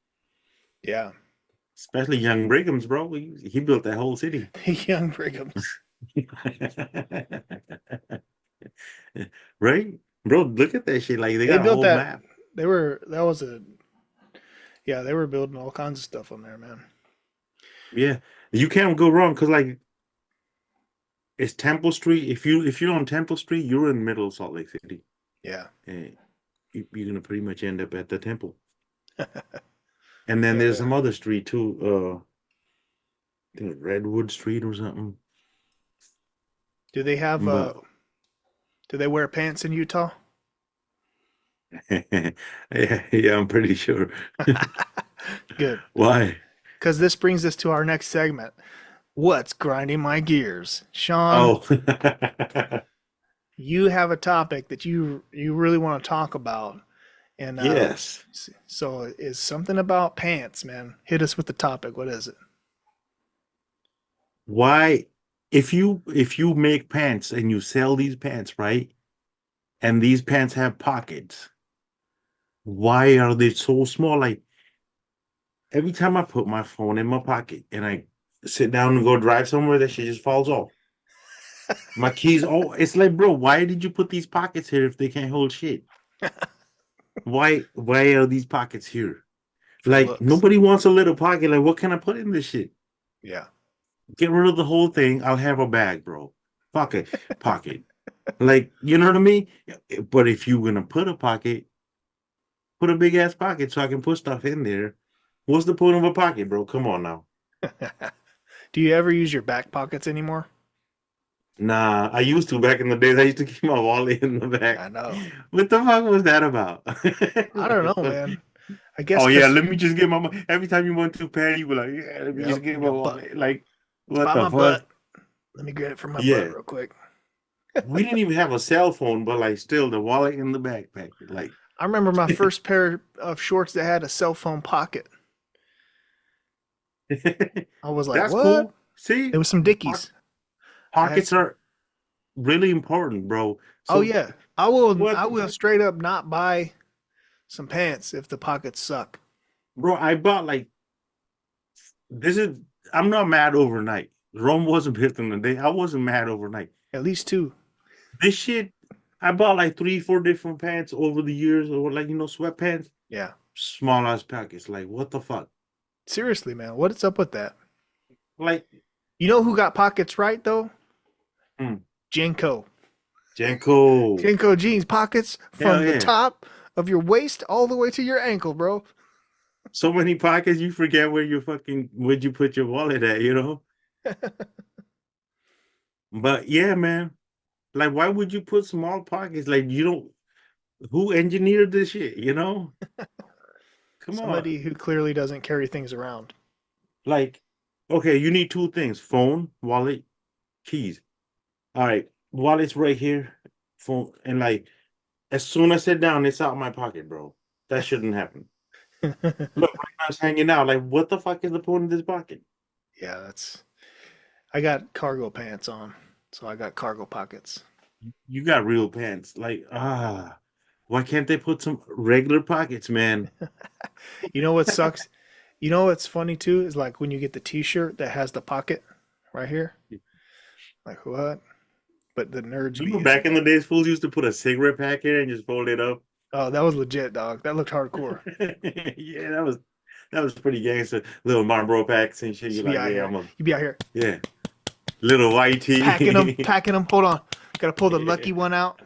Yeah, Especially young Brigham's, bro. He built that whole city. young Brighams. Right? Bro, look at that shit. Like they They got a built whole that. map. That was a yeah. They were building all kinds of stuff on there, man. Yeah, you can't go wrong because like it's Temple Street. If you're on Temple Street, you're in middle of Salt Lake City, Yeah, and you're gonna pretty much end up at the temple. And then there's yeah. some other street too. I think Redwood Street or something. Do they have But do they wear pants in Utah? yeah, yeah, I'm pretty sure. Good, Why? because this brings us to our next segment. What's grinding my gears, Sean? Oh, You have a topic that you really want to talk about, and yes. so it's something about pants, man. Hit us with the topic. What is it? Why? If you make pants and you sell these pants, right? And these pants have pockets. Why are they so small? Like every time I put my phone in my pocket and I sit down and go drive somewhere, that shit just falls off. My keys, oh, it's like, bro, why did you put these pockets here if they can't hold shit? Why are these pockets here? For Like looks. nobody wants a little pocket. Like, what can I put in this shit? Yeah. Get rid of the whole thing. I'll have a bag, bro. Pocket. Like, you know what I mean? But if you're gonna put a pocket, put a big ass pocket so I can put stuff in there. What's the point of a pocket, bro? Come on now. Do you ever use your back pockets anymore? Nah, I used to back in the days. I used to keep my wallet in the back. I know. What the fuck was that about? I don't Like, know, what? man. I guess Oh yeah, because let me just get my money. Every time you went to pay, you were like, yeah, let me just yep, get my your butt. wallet. Like, It's what by the my fuck? butt. Let me get it from my butt Yeah, real quick. we didn't even have a cell phone, but like, still, the wallet in the backpack. Like, I remember my first pair of shorts that had a cell phone pocket. I was like, that's what? cool. See, It was some po- Dickies. I had pockets some. are really important, bro. Oh So yeah, I will. what I the will fuck, straight up not buy some pants if the pockets suck. bro? I bought like this is. I'm not mad overnight. Rome wasn't built in a day. I wasn't mad overnight. At least two. This shit, I bought like 3, 4 different pants over the years, or like sweatpants, Yeah. small ass packets. Like what the fuck? Seriously, man, what is up with that? Like, You know who got pockets right though? hmm, Jenko. Janko, Jenko jeans pockets hell from the yeah. top of your waist all the way to your ankle, bro. So many pockets, you forget where'd you put your wallet at, you know? But yeah, man. Like, why would you put small pockets? Like, you don't. Who engineered this shit? You know? Come Somebody on. who clearly doesn't carry things around. Like, okay, you need two things: phone, wallet, keys. All right, wallet's right here. Phone, and like, as soon as I sit down, it's out of my pocket, bro. That shouldn't happen. Look, right now it's hanging out. Like, what the fuck is the point of this pocket? Yeah, that's. I got cargo pants on, so I got cargo pockets. You got real pants. Like, why can't they put some regular pockets, man? You know what sucks? You know what's funny too is like when you get the T-shirt that has the pocket right here. Like what? But the nerds be Remember using back in the that. days, fools used to put a cigarette pack here and just fold it up. Oh, that was legit, dog. That looked hardcore. Yeah, that was pretty gangster. Little Marlboro packs and shit. You You're be like, out yeah, here. I'm a You be out here yeah. Little white packing them, tee. packing them. Hold on, gotta pull the Yeah. lucky one out.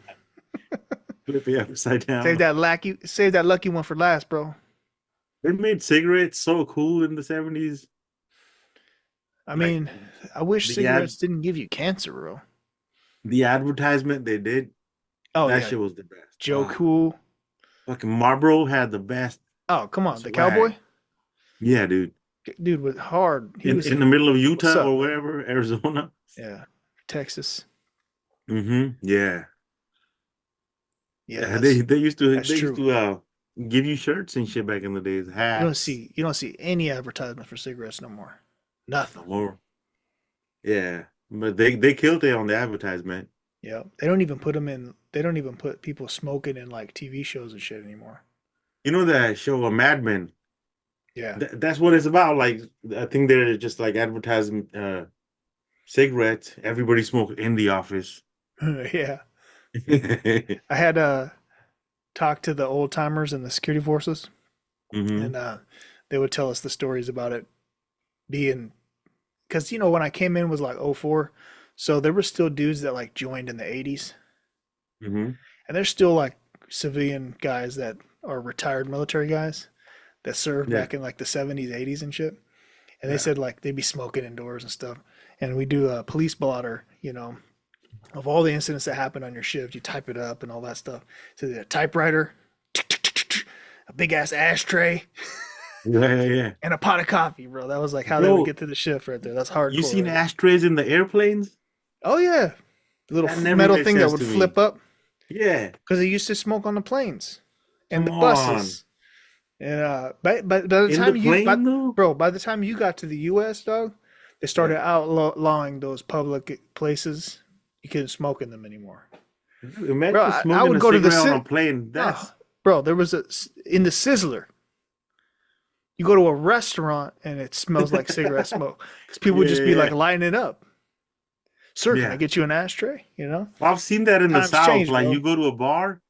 Flip it upside down. Save that lucky one for last, bro. They made cigarettes so cool in the 70s. I Like mean, I wish the ad cigarettes didn't give you cancer, bro. the advertisement they did, Oh that yeah, shit was the best. Joe Cool. Fucking Marlboro had the best Oh come on, the cowboy swag. Yeah, dude. dude was hard. He In was. in the middle of What's Utah up, or man? wherever, Arizona. Yeah, Texas. Yeah. Yeah, Yeah, they used to that's they used true. to give you shirts and shit back in the days, hats. You don't see any advertisement for cigarettes no more. Nothing. No more. Yeah. But they killed it on the advertisement. Yeah, they don't even put them in. They don't even put people smoking in like TV shows and shit anymore. You know that show, Mad Men? Yeah, That's what it's about. Like, I think they're just like advertising cigarettes. Everybody smokes in the office. yeah. I had talked to the old timers in the security forces, Hmm. and they would tell us the stories about it being because when I came in was like '04, so there were still dudes that like joined in the '80s, Hmm. and there's still like civilian guys that are retired military guys that served Yeah. back in like the '70s, '80s, and shit. And they Yeah. said like they'd be smoking indoors and stuff. And we do a police blotter, of all the incidents that happened on your shift. You type it up and all that stuff. So a typewriter, a big ass ashtray, Yeah. Yeah. Yeah. and a pot of coffee, bro. That was like how they would Bro, get to the shift right there. That's you hardcore seen right there. ashtrays in the airplanes? Oh yeah, the little That never metal made thing that sense would to me. flip up Yeah. because they used to smoke on the planes and Come the on. buses. And by the In the time plane though? by the time you got to the U.S., dog, they Yeah. started outlawing those public places. You couldn't smoke in them anymore, Dude, bro. imagine I smoking would a go to the cigarette on a plane. oh, That's bro. There was in the Sizzler. You go to a restaurant and it smells like cigarette smoke because people would yeah, just yeah, be like yeah. lining it up. Sir, can I Yeah. get you an ashtray? I've seen that in the Times South. change, Like bro. you go to a bar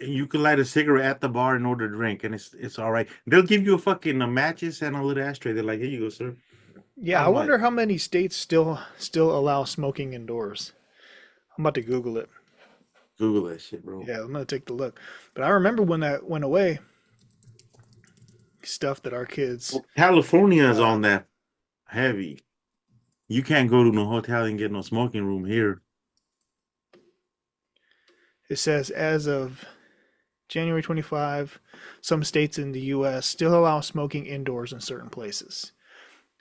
and you can light a cigarette at the bar and order a drink, and it's all right. They'll give you a fucking matches and a little ashtray. They're like, here you go, sir. Yeah, I I'm wonder like, how many states still allow smoking indoors. I'm about to Google it. Google that shit, bro. Yeah, I'm gonna take the look. But I remember when that went away, stuff that our kids. Well, California is Uh, on that heavy. You can't go to no hotel and get no smoking room here. it says as of January 25, some states in the U.S. still allow smoking indoors in certain places.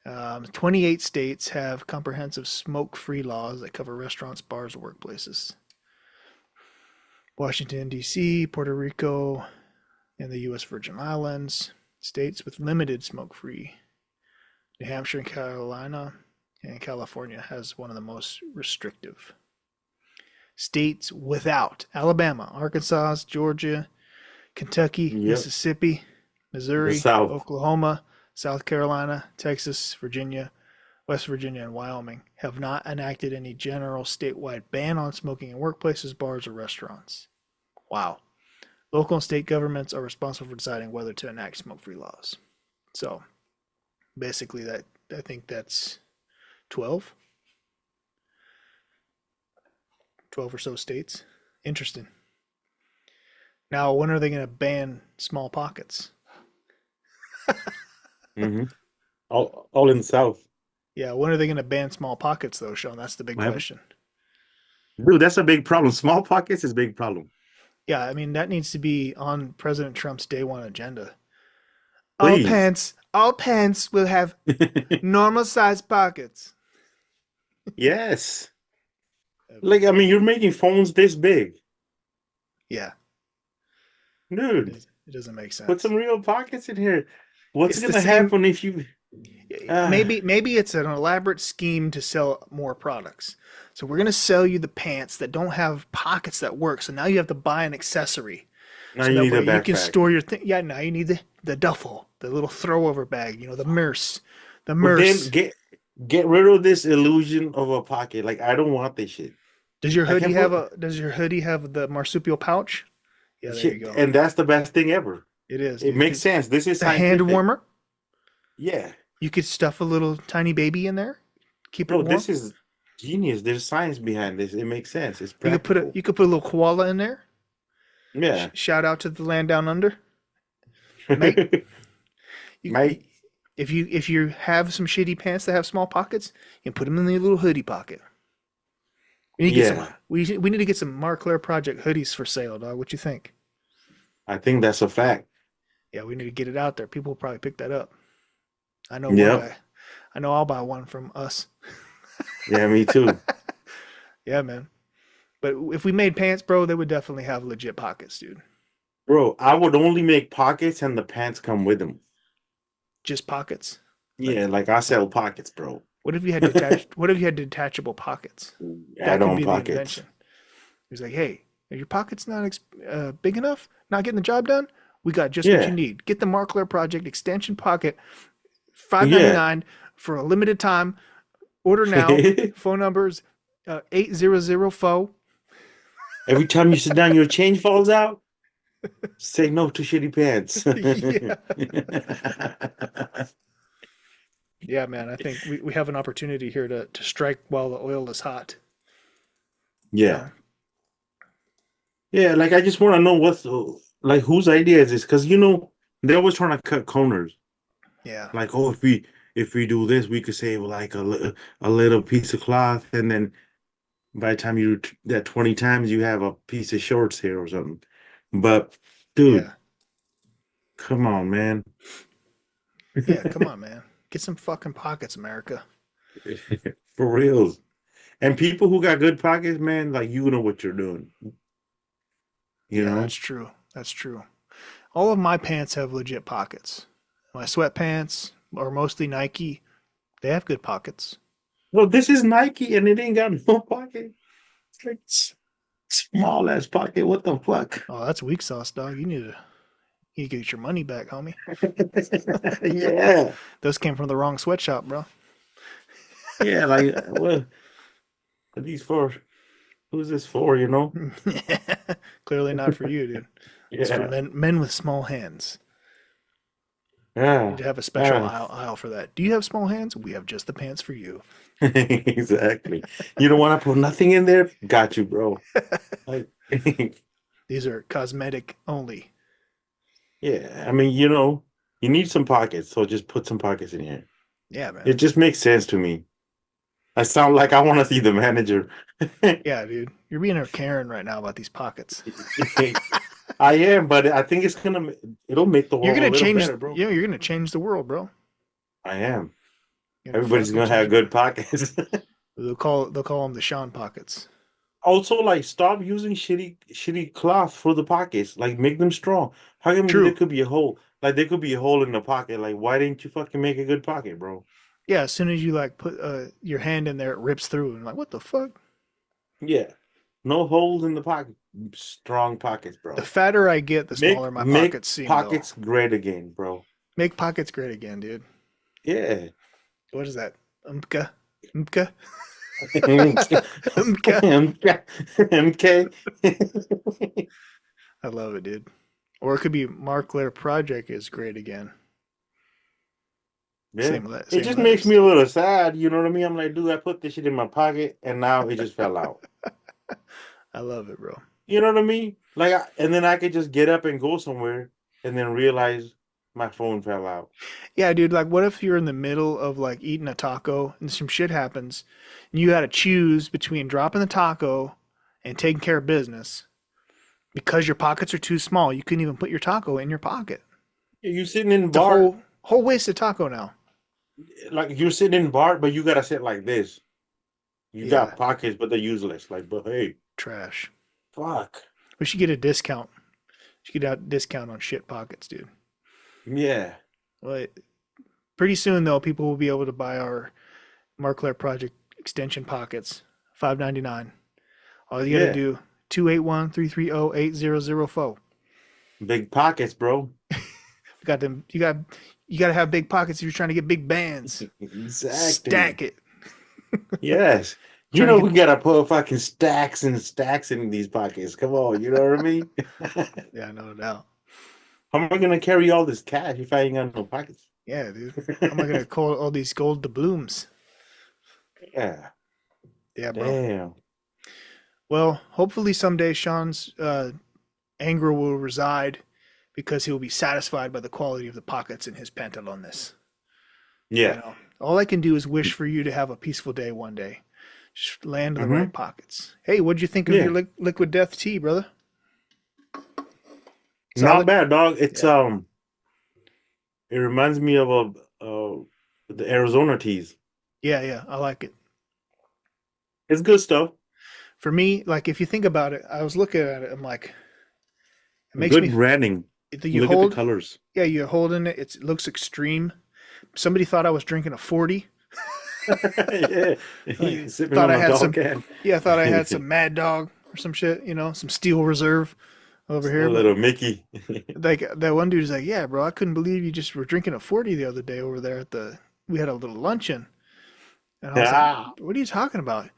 28 states have comprehensive smoke-free laws that cover restaurants, bars, or workplaces. Washington, D.C., Puerto Rico, and the U.S. Virgin Islands. States with limited smoke-free. New Hampshire and Carolina, and California has one of the most restrictive. States without Alabama, Arkansas, Georgia, Kentucky, Yep. Mississippi, The Missouri, South. Oklahoma, South Carolina, Texas, Virginia, West Virginia, and Wyoming have not enacted any general statewide ban on smoking in workplaces, bars, or restaurants. Wow. Local and state governments are responsible for deciding whether to enact smoke-free laws. So basically, that I think that's 12, 12 or so states. Interesting. Now, when are they going to ban small pockets? Hmm. All in the South. Yeah, when are they going to ban small pockets, though, Sean? That's the big Well, question. dude, that's a big problem. Small pockets is a big problem. Yeah, I mean, that needs to be on President Trump's day one agenda. Please. All pants will have normal sized pockets. Yes. That'd be Like, I funny. mean, you're making phones this big. Yeah, Dude, it doesn't make put sense. some real pockets in here. What's It's the gonna same. happen if you uh Maybe it's an elaborate scheme to sell more products. So we're gonna sell you the pants that don't have pockets that work. So now you have to buy an accessory. now So you that need a way you can backpack? store your thing. Yeah, now you need the duffel, the little throwover bag. The merce, the But then merce. get rid of this illusion of a pocket. Like I don't want this shit. I can put Does your hoodie have the marsupial pouch? Yeah, there you shit, go. and that's the best thing ever. It is, It dude, makes because sense. This is it's a hand scientific. warmer. Yeah. You could stuff a little tiny baby in there, keep it Bro, warm. this is genius. There's science behind this. It makes sense. It's You could put practical. a little koala in there. Yeah. Shout out to the land down under, mate. You, Mate. if you have some shitty pants that have small pockets, you can put them in the little hoodie pocket. We need to get some. Yeah. We need to get some Marclair Project hoodies for sale, dog. What you think? I think that's a fact. Yeah, we need to get it out there. People will probably pick that up. I know one Yep. guy. I know I'll buy one from us. Yeah, me too. Yeah, man. But if we made pants, bro, they would definitely have legit pockets, dude. Bro, I would only make pockets and the pants come with them. Just pockets. Yeah, Like, like I sell pockets, bro. what if you had detached? What if you had detachable pockets? That could Add-on be the pockets. invention. He's like, hey, are your pockets not big enough? Not getting the job done? We got just what you Yeah. need. Get the Marclair Project extension pocket, Yeah. $5.99 for a limited time. Order now. Phone numbers 8004 Every time you sit down, your change falls out. Say no to shitty pants. Yeah. Yeah, man. I think we have an opportunity here to strike while the oil is hot. You Yeah. know? Yeah, like I just want to know what's like whose idea is this? Because they're always trying to cut corners. Yeah. Like, oh, if we do this, we could save like a little piece of cloth, and then by the time you do that 20 times, you have a piece of shorts here or something. But dude, Yeah. come on, man. Yeah. Come on, man. Get some fucking pockets, America. For reals. And people who got good pockets, man, like you know what you're doing, you Yeah, that's know? true. That's true. All of my pants have legit pockets. My sweatpants are mostly Nike. They have good pockets. Well, this is Nike and it ain't got no pocket. It's like small ass pocket. What the fuck? Oh, that's weak sauce, dog. You need to get your money back, homie. Yeah. Those came from the wrong sweatshop, bro. Yeah, like what are these for? Who's this for, you know? Clearly not for you, dude. It's for Yeah. men with small hands. You need Yeah. to have a special Yeah. aisle for that. Do you have small hands? We have just the pants for you. Exactly. You don't want to put nothing in there? Got you, bro. Like, These are cosmetic only. yeah, I mean, you need some pockets, so just put some pockets in here. Yeah, It man. just makes sense to me. I sound like I want to see the manager. Yeah, dude. You're being a Karen right now about these pockets. I am, but I think it'll make the You're world a gonna little change. better, bro. You're gonna change the world, bro. I am. You're gonna Everybody's fucking gonna change have the world. good pockets. They'll call them the Sean pockets. Also, like, stop using shitty cloth for the pockets. Like, make them strong. How come there True. could be a hole? Like, there could be a hole in the pocket. Like, why didn't you fucking make a good pocket, bro? Yeah, as soon as you like put your hand in there, it rips through, and like, what the fuck? Yeah. No holes in the pocket. Strong pockets, The bro. fatter I get, the smaller Make my make pockets seem, though. pockets great again, bro. Make pockets great again, dude. Yeah. What is that? Umka, umka, MK. umka. MK. I love it, dude. Or it could be Marclair Project is great again. Yeah. It Same just makes letters. me a little sad, you know what I mean? I'm like, dude, I put this shit in my pocket and now it just fell out. I love it, bro. You know what I mean? Like, and then I could just get up and go somewhere and then realize my phone fell out. Yeah, dude. Like, what if you're in the middle of like eating a taco and some shit happens, and you got to choose between dropping the taco and taking care of business because your pockets are too small. You couldn't even put your taco in your pocket. You're sitting in It's a bar, whole waste of taco now. like you're sitting in bar, but you gotta sit like this. You Yeah, got pockets, but they're useless. Like, but hey, trash. fuck. We should get a discount. We should get a discount on shit pockets, dude. Yeah. Well, pretty soon though, people will be able to buy our Marclair Project extension pockets, $5.99. All you got to Yeah. do 281-330-8004. Big pockets, bro. You got them. You got to have big pockets if you're trying to get big bands. Exactly. Stack it. Yes. Trying to We get. gotta put fucking stacks and stacks in these pockets. Come on, you know what I mean? Yeah, no doubt. How am I gonna carry all this cash if I ain't got no pockets? Yeah, dude. How am I gonna call all these gold doubloons? Yeah. Yeah, bro. Damn. Well, hopefully someday Sean's anger will reside because he will be satisfied by the quality of the pockets in his pantalones. You Yeah. know, all I can do is wish for you to have a peaceful day one day. Just land in the Mm-hmm. right pockets. Hey, what'd you think of your Yeah. liquid death tea, brother? Not Solid? bad, dog. It's Yeah. it reminds me of the Arizona teas. Yeah, I like it. It's good stuff. For me, like if you think about it, I was looking at it, I'm like, it makes Good me branding. you Look at the hold colors. yeah, you're holding it, it looks extreme. Somebody thought I was drinking a 40. Yeah. Like, Sipping thought on I a had dog some can. yeah, I thought I had some Mad Dog or some shit, some Steel Reserve over A here, but little Mickey. like that one dude's like, yeah, bro, I couldn't believe you just were drinking a 40 the other day over there we had a little luncheon. And I was like, Ah. what are you talking about?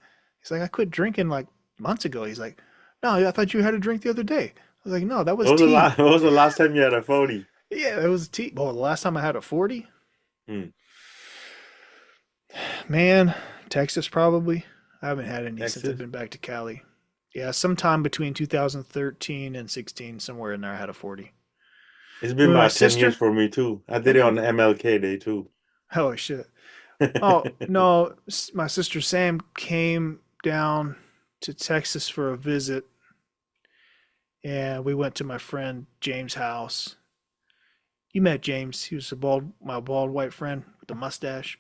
He's like, I quit drinking like months ago. He's like, No, I thought you had a drink the other day. I was like, no, that was What was the tea. last? What was the last time you had a 40? Yeah, it was tea. Well, the last time I had a 40, Hmm. man, Texas probably. I haven't had any since I've Texas. been back to Cali. Yeah, sometime between 2013 and 16, somewhere in there, I had a 40. It's You been and my about 10 years sister? for me too. I did it Okay. on the MLK day too. Oh, shit. Oh, no, my sister Sam came down to Texas for a visit, and we went to my friend James' house. You met James. He was my bald white friend with the mustache.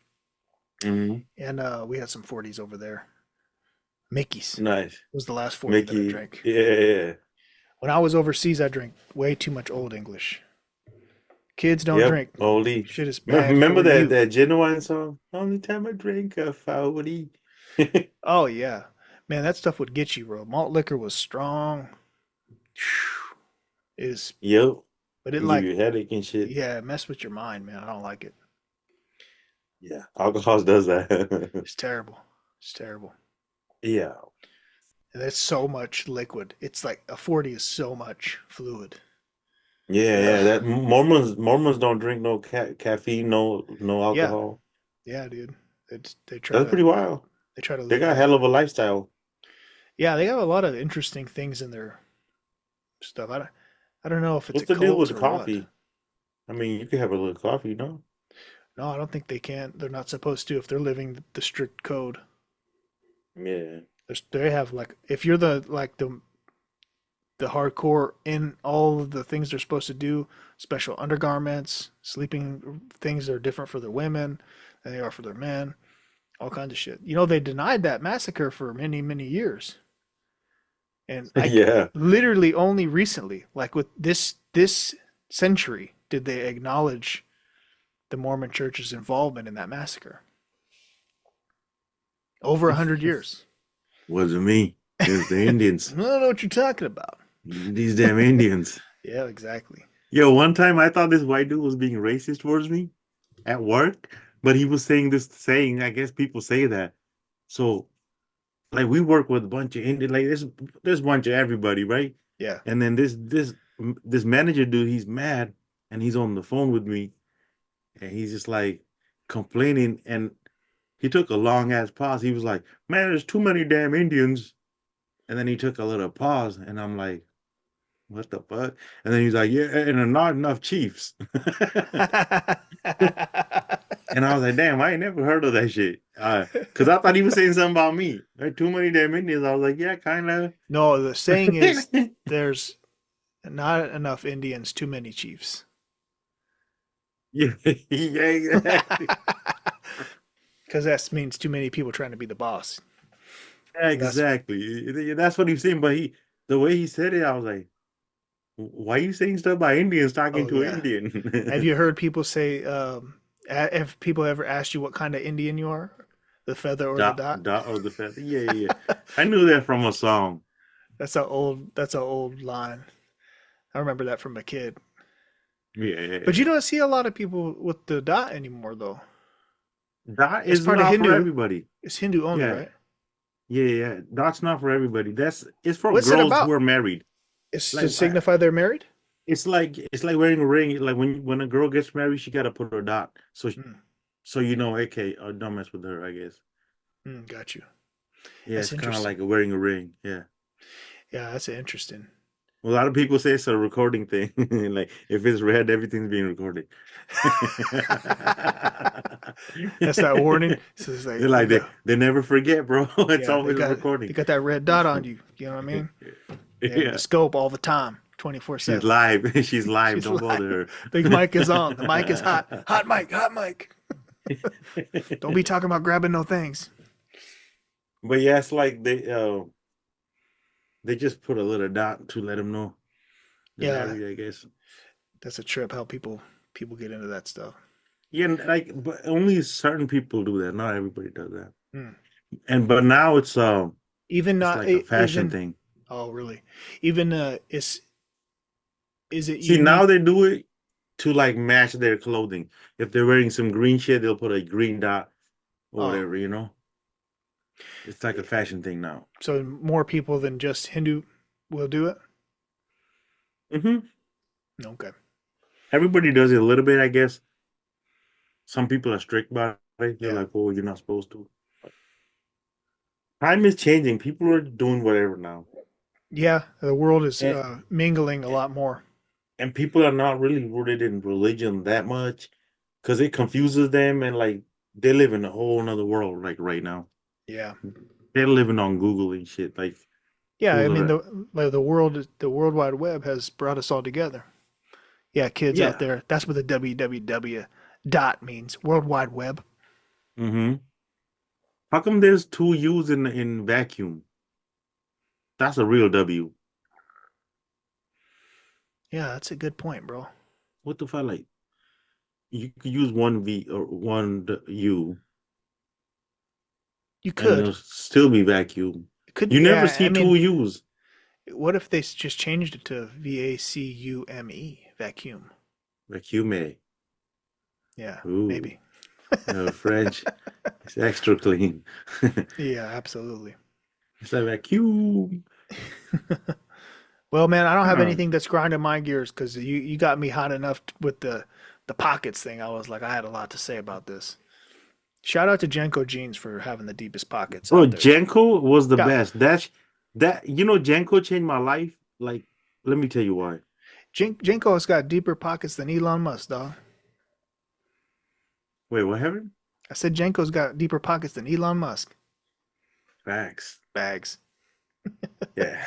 Hmm. And we had some 40s over there. Mickey's Nice. was the last 40 that I Mickey. drank. Yeah, yeah, yeah. When I was overseas, I drank way too much Old English. Kids don't Yep. drink. Oldie. Shit is bad Remember for that you. Genuine song? Only time I drink a 40. Oh, yeah. Man, that stuff would get you, bro. Malt liquor was strong. Is Yep. but it Give like you a headache and shit. yeah, it messed with your mind, man. I don't like it. Yeah. Alcohol does that. It's terrible. It's terrible. Yeah. And that's so much liquid. It's like a 40 is so much fluid. Yeah, yeah. Ugh. That Mormons don't drink no caffeine, no Yeah, alcohol. yeah, dude. They try That's to pretty wild. They live got a that. hell of a lifestyle. Yeah, they have a lot of interesting things in their stuff. I don't know if it's a What's the deal cult with or what. coffee? I mean, you can have a little coffee, no? No, I don't think they can. They're not supposed to if they're living the strict code. Yeah. They have like if you're the hardcore in all of the things they're supposed to do, special undergarments, sleeping things that are different for their women than they are for their men, all kinds of shit. You know, they denied that massacre for many, many years. And Yeah. literally only recently, like with this century, did they acknowledge the Mormon Church's involvement in that massacre. Over 100 years. Wasn't me. It was the I Indians. don't know what you're talking about. These damn Indians. Yeah, exactly. Yo, one time I thought this white dude was being racist towards me at work, but he was saying this saying, I guess people say that. So like we work with a bunch of Indian, like there's a bunch of everybody, right? Yeah. And then this manager dude, he's mad and he's on the phone with me and he's just like complaining and he took a long ass pause. He was like, "Man, there's too many damn Indians." And then he took a little pause and I'm like, "What the fuck?" And then he's like, "Yeah, and there are not enough chiefs." And I was like, "Damn, I ain't never heard of that shit." Cause I thought he was saying something about me. There are too many damn Indians. I was like, "Yeah, kind of." No, the saying is there's not enough Indians, too many chiefs. Yeah, yeah, exactly. Because that means too many people trying to be the boss. That's Exactly. That's what he's saying. But the way he said it, I was like, why are you saying stuff about Indians talking oh to yeah. Have Indian? you heard people say? Have people ever asked you what kind of Indian you are? The feather or the dot? Dot or the feather? Yeah, yeah, yeah. I knew that from a song. That's a old line. I remember that from a kid. Yeah, yeah, But you yeah. don't see a lot of people with the dot anymore, though. Dot That's is part of not for Hindu. everybody. It's Hindu only, Yeah, right? yeah, yeah. Dot's not for everybody. It's for What's it girls who about? are married. It's to Like signify they're married. it's like wearing a ring. Like when a girl gets married, she got to put her dot. Hmm. So you know, okay, don't mess with her. I guess. Got you. Yeah, That's it's kind of interesting. like wearing a ring. Yeah. Yeah, that's interesting. A lot of people say it's a recording thing. Like if it's red, everything's being recorded. That's that warning. So it's like They're like they never forget, bro. It's yeah, always they recording. got that red dot on you. You know what I mean? They're in the Yeah. scope all the time, She's 24/7. live. She's live. She's Don't live. bother The mic is on. The mic is hot. Hot mic. Hot mic. her. Don't be talking about grabbing no things. But yeah, it's like they just put a little dot to let them know they're Yeah, married, I guess. that's a trip. How people get into that stuff. Yeah, like but only certain people do that. Not everybody does that. Hmm. But now Even it's not like a fashion even. thing. Oh, really? Even is it See, now unique? they do it to like match their clothing. If they're wearing some green shit, they'll put a green dot or Oh, whatever. It's like a fashion thing now. so more people than just Hindu. We'll do it. Hmm. Okay. Everybody does it a little bit, I guess. Some people are strict about it. They're Yeah. like, "Oh, you're not supposed to." Time is changing. People are doing whatever now, Yeah. The world is and mingling a lot more. and people are not really rooted in religion that much because it confuses them, and like they live in a whole another world. Like right now, Yeah. they're living on Google and shit. Like Yeah. I fools mean, are. the world, the World Wide Web has brought us all together. Yeah, kids out Yeah. there. That's what the www dot means. World Wide Web. Mm-hmm. How come there's two U's in vacuum? That's a real W. Yeah, that's a good point, bro. What the fuck? Like you could use one V or U, You and it'll could. still be vacuum. It could. You never Yeah. I see mean, two U's. what if they just changed it to vacuum? Vacuum. Yeah, Ooh, maybe. French. It's extra clean. Yeah, absolutely. It's a vacuum. Well, man, I don't have Oh, anything that's grinding my gears because you got me hot enough with the pockets thing. I was like, I had a lot to say about this. Shout out to Jenko Jeans for having the deepest pockets bro, out there. Jenko was the Yeah, best. That Jenko changed my life. Like, let me tell you why. Jenko has got deeper pockets than Elon Musk, dog. Wait, what happened? I said Jenko's got deeper pockets than Elon Musk. Facts. Bags. Yeah.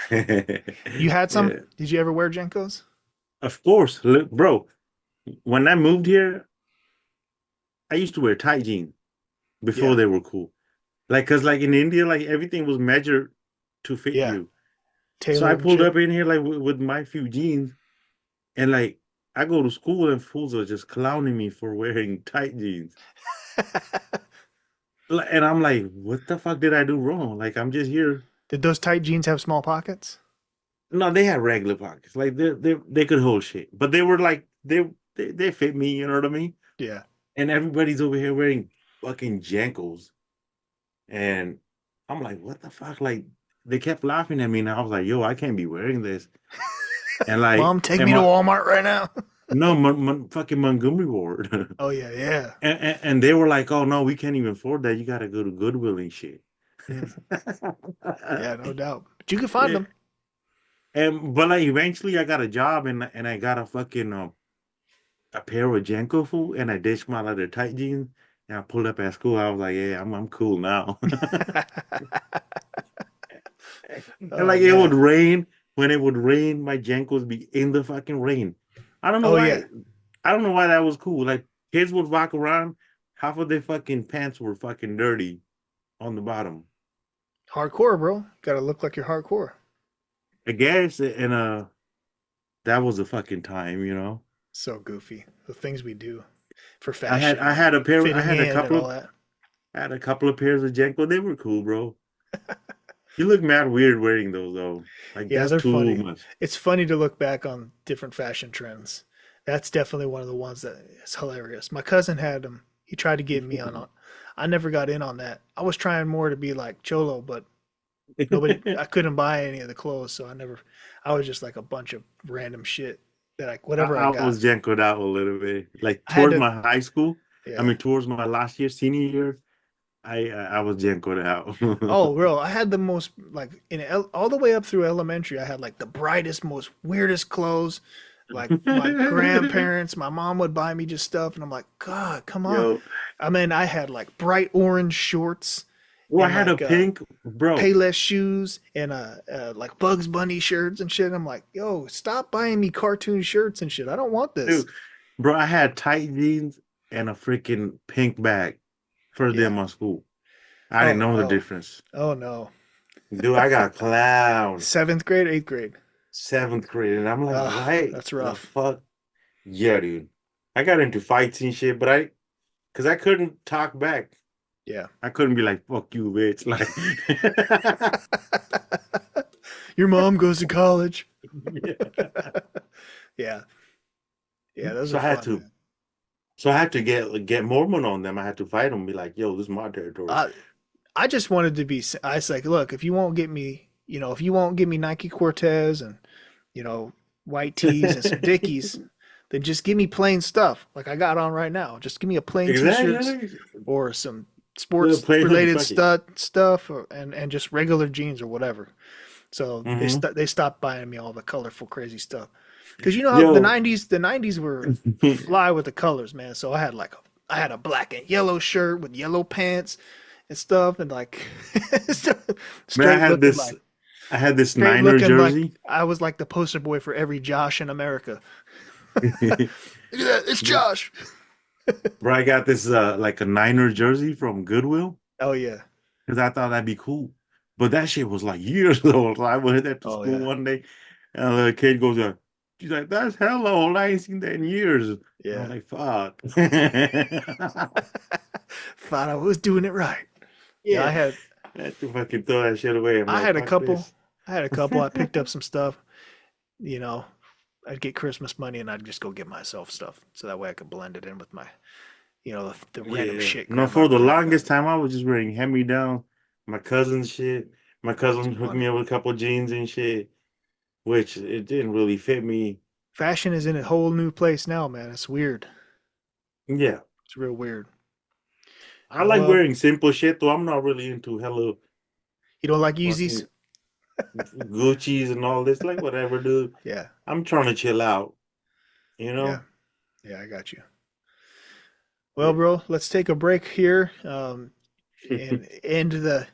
You had some? Yeah. Did you ever wear Jenkos? Of course, look, bro. When I moved here, I used to wear tight jeans before Yeah, they were cool. Like, cause like in India, like everything was measured to fit yeah. you. So I Tailored and pulled shit. up in here like with my few jeans, and like I go to school and fools are just clowning me for wearing tight jeans. And I'm like, what the fuck did I do wrong? Like I'm just here. Did those tight jeans have small pockets? No, they had regular pockets. Like they could hold shit, but they were like they fit me. You know what I mean? Yeah. And everybody's over here wearing fucking Jankos, and I'm like, what the fuck? Like they kept laughing at me, and I was like, yo, I can't be wearing this. And like, Mom, take and me to my Walmart right now. no, fucking Montgomery Ward, Oh yeah, yeah. and they were like, oh no, we can't even afford that. You got to go to Goodwill and shit. Mm, yeah, no doubt. But you can find Yeah, them. and but like eventually I got a job and I got a fucking a pair of Janko food and I ditched my other tight jeans and I pulled up at school. I was like, yeah, I'm cool now. And Oh like it would man. rain. When it would rain, my Jankos be in the fucking rain. I don't know Oh yeah. why. I don't know why that was cool. Like kids would walk around, half of their fucking pants were fucking dirty on the bottom. Hardcore, bro. Got to look like you're hardcore. I guess, and that was a fucking time, you know. So goofy. The things we do for I fashion and had a pair. fitting in and all that. I had a couple of pairs of Janko. They were cool, bro. You look mad weird wearing those though. Like Yeah, that's they're too funny. much. It's funny to look back on different fashion trends. That's definitely one of the ones that is hilarious. My cousin had them. He tried to get me on. I never got in on that. I was trying more to be like Cholo, but nobody. I couldn't buy any of the clothes, so I never. I was just like a bunch of random shit that whatever I I got. was jankoed out a little bit. Like I had towards to. my high school, I Yeah. mean towards my last year, senior year, I was jankoed out. Oh, bro, I had the most like all the way up through elementary. I had like the brightest, most weirdest clothes. Like my grandparents, my mom would buy me just stuff, and I'm like, God, come on. Yo, I mean, I had like bright orange shorts well, I and had a like pink, bro, Payless shoes and like Bugs Bunny shirts and shit. I'm like, yo, stop buying me cartoon shirts and shit. I don't want this. dude, bro. I had tight jeans and a freaking pink bag first day of Yeah. my school. I didn't Oh know the no. difference, Oh no. dude. I got clowned Seventh grade, eighth grade. seventh grade, and I'm like, Ah, what that's the rough. fuck? Yeah, dude. I got into fights and shit, but because I couldn't talk back. Yeah. I couldn't be like, fuck you, bitch. Like, Your mom goes to college. yeah. Yeah. Yeah, those So are I had fun, to, man. so I had to get Mormon on them. I had to fight them, be like, yo, this is my territory. I I just wanted to be. I was like, look, if you won't get me if you won't give me Nike Cortez and you know white tees and some Dickies, then just give me plain stuff like I got on right now. Just give me a plain t-shirts Exactly. or some The sports plain related fuck it. stuff and just regular jeans or whatever. So Hmm. they stopped buying me all the colorful crazy stuff. Because you know how the Yo. 90s were fly with the colors, man. So I had a black and yellow shirt with yellow pants and stuff and like Man, straight looking like I had this straight Niner looking like jersey. I was like the poster boy for every Josh in America. Look at that, it's Bro, Josh. bro, I got this like a Niner jersey from Goodwill Oh yeah. because I thought that'd be cool. But that shit was like years old. So I went there to Oh school yeah. one day, and a little kid goes, she's like, "That's hella old. I ain't seen that in years." And I'm Yeah. like, "Fuck." Thought I was doing it right. Yeah, Yeah, I had to fucking throw that shit away. I'm I like, had a "Fuck couple. this." I had a couple. I picked up some stuff. You know, I'd get Christmas money and I'd just go get myself stuff so that way I could blend it in with my, the random Yeah. shit No, grandma for the grandma got longest me. time, I was just wearing hand-me-down, my cousin's shit. My It's cousin hooked funny. me up with a couple jeans and shit, which it didn't really fit me. Fashion is in a whole new place now, man. It's weird. Yeah. It's real weird. I like Well, wearing simple shit, though. I'm not really into hella you don't like Yeezys? fucking Gucci's and all this. Like, whatever, dude. Yeah, I'm trying to chill out, you yeah, know? yeah. I got you. Well, Yeah. bro, let's take a break here and end the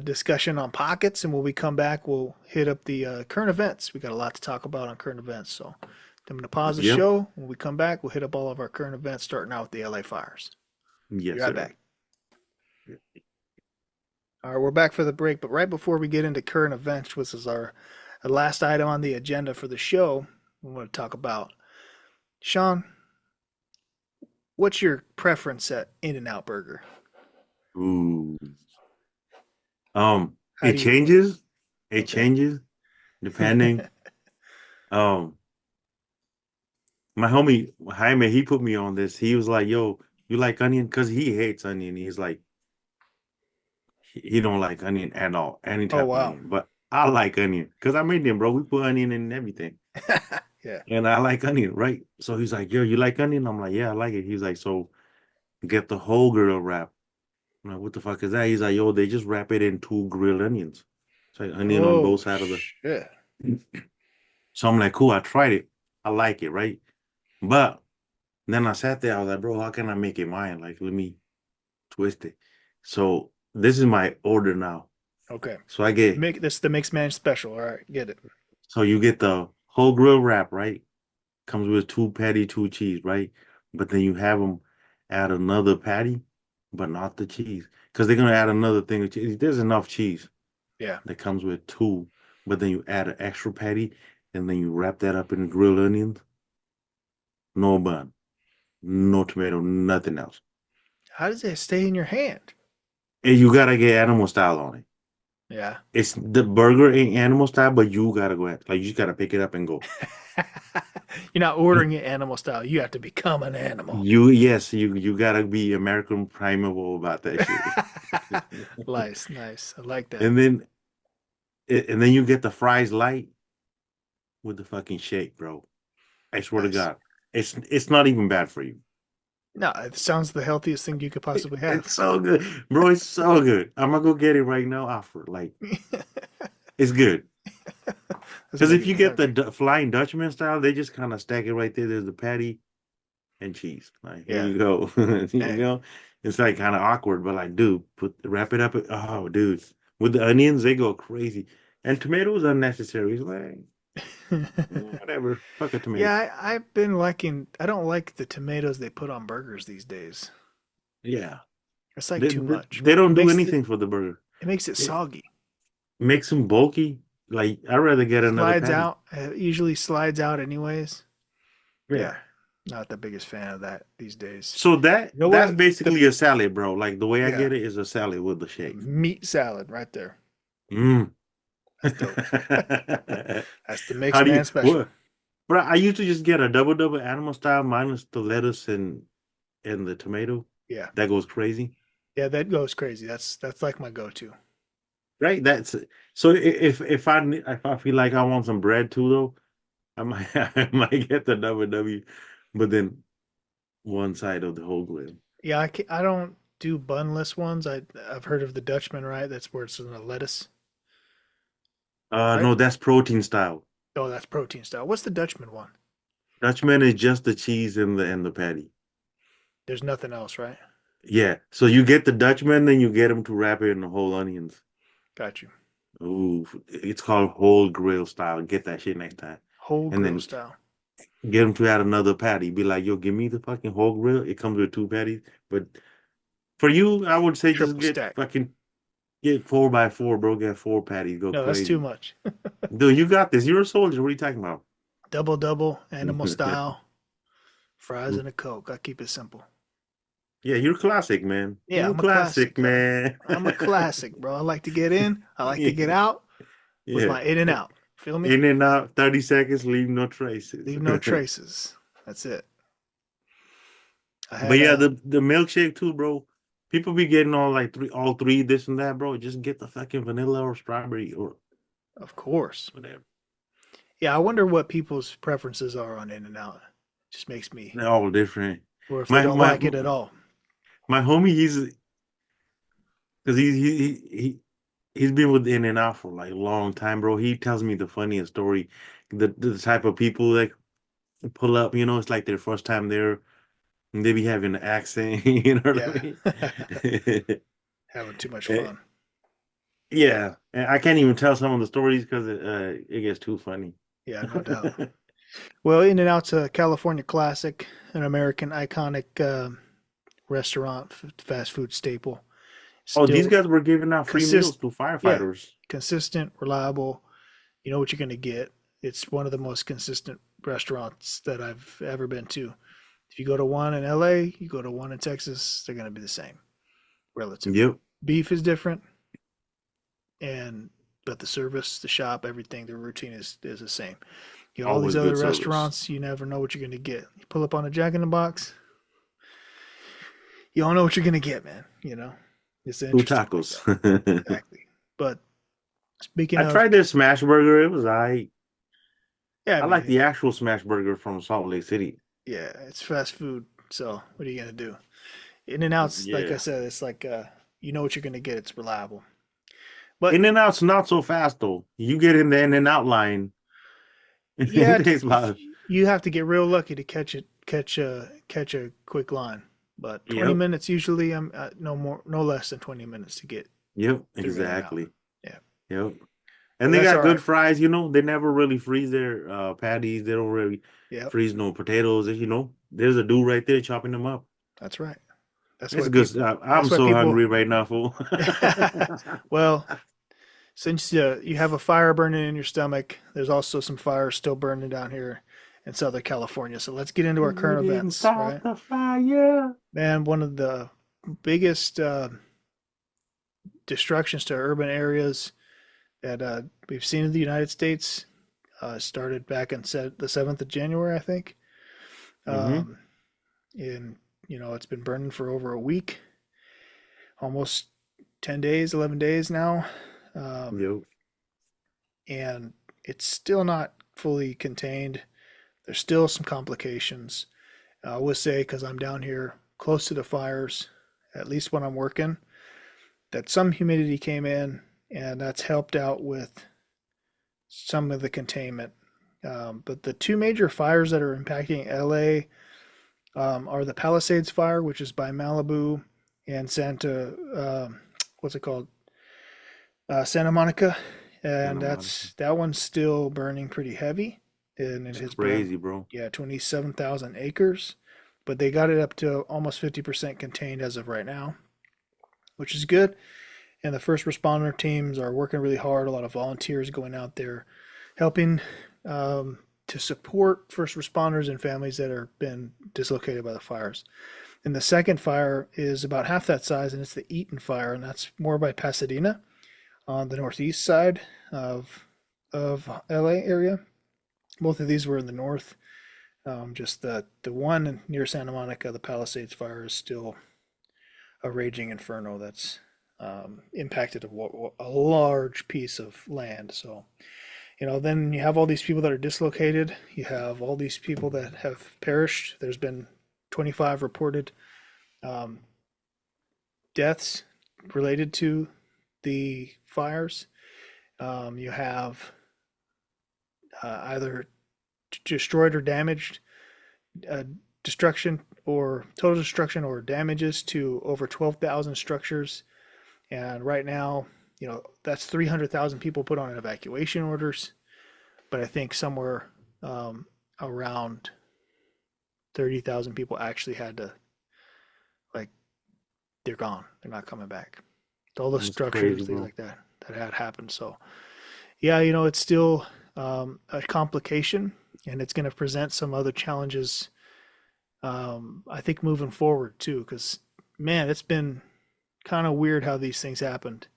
discussion on pockets. And when we come back, we'll hit up the current events. We got a lot to talk about on current events. So I'm going to pause the Yep. show. When we come back, we'll hit up all of our current events, starting out with the LA fires. Be Yes, right sir. back. All right, we're back for the break. But right before we get into current events, which is our last item on the agenda for the show, we want to talk about Shawn. What's your preference at In-N-Out Burger? Ooh. How It do you? changes. It Okay. changes depending. Um, my homie Jaime, he put me on this. He was like, "Yo, you like onion?" Because he hates onion. He's like, he don't like onion at all, any Oh type of wow. onion. But I like onion because I'm Indian, bro. We put onion in everything, Yeah. and I like onion, right? So he's like, "Yo, you like onion?" I'm like, "Yeah, I like it." He's like, "So get the whole grill wrap." I'm like, "What the fuck is that?" He's like, "Yo, they just wrap it in two grilled onions. It's like onion on both Oh sides of the." shit. So I'm like, "Cool." I tried it. I like it, right? But then I sat there. I was like, "Bro, how can I make it mine? Like, let me twist it." So this is my order now. Okay. So I get Make this the Mixman special. All right, get it. so you get the whole grill wrap, right? Comes with two patty, two cheese, right? But then you have them add another patty, but not the cheese, because they're gonna add another thing of cheese. There's enough cheese Yeah. that comes with two, but then you add an extra patty, and then you wrap that up in grilled onions. No bun, no tomato, nothing else. How does it stay in your hand? And you gotta get animal style on it. Yeah. It's the burger ain't animal style, but you gotta go ahead. Like you just gotta pick it up and go. You're not ordering it animal style. You have to become an animal. You gotta be American Primeval about that shit. Nice, nice. I like that. And then you get the fries light with the fucking shake, bro. I swear to Nice. God, it's not even bad for you. No, it sounds the healthiest thing you could possibly have. It's so good, bro. It's so good. I'm gonna go get it right now. Offer like it's good. That's Because if making you me get the hungry. Flying Dutchman style, they just kind of stack it right there. There's the patty and cheese. Like here Yeah. you go. You Hey. know, it's like kind of awkward, but like, dude, wrap it up. Oh, dude, with the onions, they go crazy, and tomatoes unnecessary. It's like whatever, fuck a tomato. Yeah, I've been liking. I don't like the tomatoes they put on burgers these days. Yeah, It's like they, too they much. they It don't do makes anything for the burger. it makes it It soggy. makes them bulky. Like I'd rather get another Slides patty. out. Usually slides out anyways. Yeah. Yeah, not the biggest fan of that these days. So that You know that's what? The basically a salad, bro. Like the way I Yeah, get it is a salad with the shake. meat salad right there. Mm. That's dope. That's the How mixed do you man special. what? Bro, I used to just get a double animal style minus the lettuce and the tomato. Yeah, That goes crazy. yeah, that goes crazy. That's like my go-to. right? That's so. If I feel like I want some bread too, though, I might I might get the W, but then one side of the whole grill. Yeah, I don't do bunless ones. I've heard of the Dutchman, right? That's where it's in the lettuce, right? No, that's protein style. Oh, that's protein style. What's the Dutchman one? Dutchman is just the cheese and the patty. There's nothing else, right? Yeah. So you get the Dutchman, then you get them to wrap it in the whole onions. Got you. Ooh, it's called whole grill style. Get that shit next time. Whole And grill then style. get them to add another patty. Be like, yo, give me the fucking whole grill. It comes with two patties. But for you, I would say just Triple stack. get 4x4, bro. Get four patties. Go No, that's too crazy. much. Dude, you got this. You're a soldier. What are you talking about? Double double, animal style, fries and a Coke. I keep it simple. Yeah, you're classic, man. Yeah, You're I'm a classic, classic. man. I'm a classic, bro. I like to get in. I like to get out with Yeah. my in and out. Feel me? In and out, 30 seconds, leave no traces. Leave no traces. That's it. I But had yeah, a, the milkshake too, bro. People be getting all three, this and that, bro. Just get the fucking vanilla or strawberry or of course. whatever. Yeah, I wonder what people's preferences are on In and Out. Just makes me, They're all different. or if they My don't my like it at all. my homie, he's because he's been with In and Out for like a long time, bro. He tells me the funniest story. The type of people that pull up, it's like their first time there, and they be having an accent, you know what I Yeah, mean? having too much Eh, fun. yeah, and I can't even tell some of the stories because it gets too funny. Yeah, no doubt. Well, In and Out's a California classic, an American iconic restaurant, fast food staple. Oh, these Still guys were giving out free meals consist, to yeah, firefighters. consistent, reliable. You know what you're going to get. It's one of the most consistent restaurants that I've ever been to. If you go to one in LA, you go to one in Texas, they're going to be the same, relatively. Yep, Beef is different, and but the service, the shop, everything, the routine is the same. You know, all these always other good service. restaurants, you never know what you're going to get. You pull up on a Jack in the Box, you don't know what you're going to get, man. You know, it's Two interesting like tacos. that. Exactly. But speaking I of, tried their smash burger. It was yeah, I I like mean, the actual smash burger from Salt Lake City. yeah, it's fast food. So what are you going to do? In and Out's, like I Yeah. said, it's like, you know what you're going to get. It's reliable. But In and Out's not so fast though. You get in the In and Out line, yeah, it takes if about you have to get real lucky to catch a quick line. But 20 yep, minutes usually, I'm no more, no less than 20 minutes to get yep, through In and Out. exactly. Yeah, Yep. but And they that's all got good right. fries, They never really freeze their patties. They don't really Yep, freeze no potatoes. There's a dude right there chopping them up. that's right. That's It's why good people. stuff. I'm That's why so people. hungry right now, fool. Well, since you have a fire burning in your stomach, there's also some fire still burning down here in Southern California. So let's get into our We current didn't events, start right? the fire. Man, one of the biggest destructions to urban areas that we've seen in the United States started back on the 7th of January, I think. Mm-hmm. Um, and, it's been burning for over a week, almost 10 days, 11 days now. Um, Yep. and it's still not fully contained. There's still some complications. I will say, because I'm down here close to the fires, at least when I'm working, that some humidity came in, and that's helped out with some of the containment. But the two major fires that are impacting LA are the Palisades fire, which is by Malibu, and what's it called? Santa Monica, and Santa Monica. that one's still burning pretty heavy, and it It's has burned, crazy, bro. yeah, 27,000 acres, but they got it up to almost 50% contained as of right now, which is good. And the first responder teams are working really hard. A lot of volunteers going out there helping to support first responders and families that are been dislocated by the fires. And the second fire is about half that size, and it's the Eaton fire, and that's more by Pasadena on the northeast side of LA area. Both of these were in the north. Just the one near Santa Monica, the Palisades fire, is still a raging inferno. impacted a large piece of land. So, then you have all these people that are dislocated. You have all these people that have perished. There's been 25 reported um, deaths related to the fires. You have either destroyed or damaged, uh, destruction or total destruction or damages to over 12,000 structures. And right now, that's 300,000 people put on evacuation orders. But I think somewhere around 30,000 people actually had to, like, they're gone. They're not coming back. All the That's crazy, structures, things bro. like that, that had happened. So, yeah, it's still a complication, and it's going to present some other challenges. I think moving forward too, because man, it's been kind of weird how these things happened.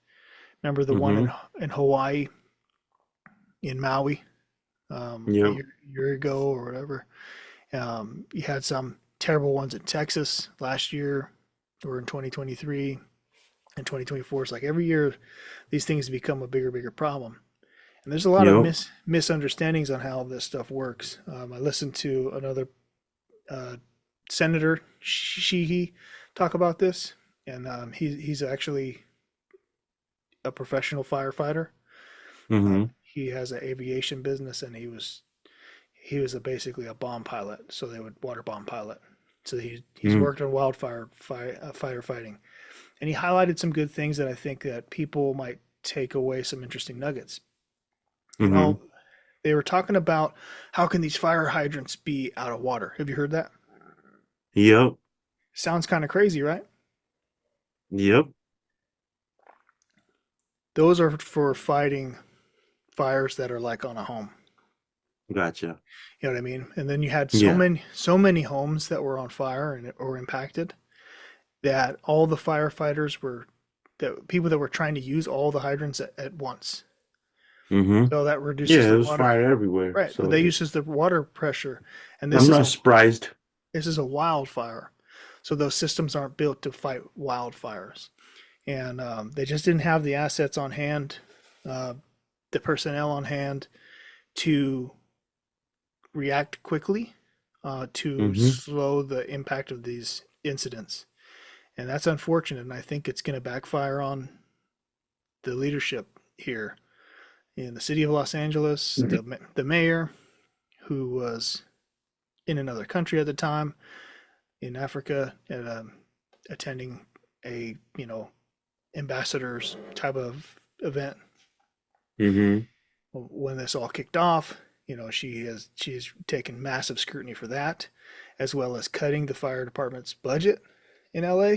Remember the one Mm-hmm. in Hawaii, in Maui, a Yep. year ago or whatever. You had some terrible ones in Texas last year, or in 2023 and 2024. It's like every year these things become a bigger problem. And there's a lot of Yep. misunderstandings on how this stuff works. I listened to another uh, Senator Sheehy talk about this, and he's actually a professional firefighter. Mm-hmm. He has an aviation business, and he was basically a bomb pilot. So they would water bomb pilot. So he's Mm-hmm. worked on wildfire firefighting, and he highlighted some good things that I think that people might take away some interesting nuggets. You Mm-hmm. know, they were talking about how can these fire hydrants be out of water. Have you heard that? Yep. Sounds kind of crazy, right? Yep. Those are for fighting fires that are like on a home. Gotcha. You know what I mean? And then you had Yeah. so many homes that were on fire and or impacted that all the firefighters were that people that were trying to use all the hydrants at once. Mm-hmm. So that reduces Yeah, the it was water. fire everywhere. Right. So They uses the water pressure. And I'm not surprised. this is a wildfire. So those systems aren't built to fight wildfires. And they just didn't have the assets on hand, uh, the personnel on hand to react quickly to Mm-hmm. slow the impact of these incidents. And that's unfortunate. And I think it's going to backfire on the leadership here in the city of Los Angeles, the mayor, who was in another country at the time, in Africa, at attending a ambassadors type of event. Mm-hmm. When this all kicked off, she's taken massive scrutiny for that, as well as cutting the fire department's budget in LA.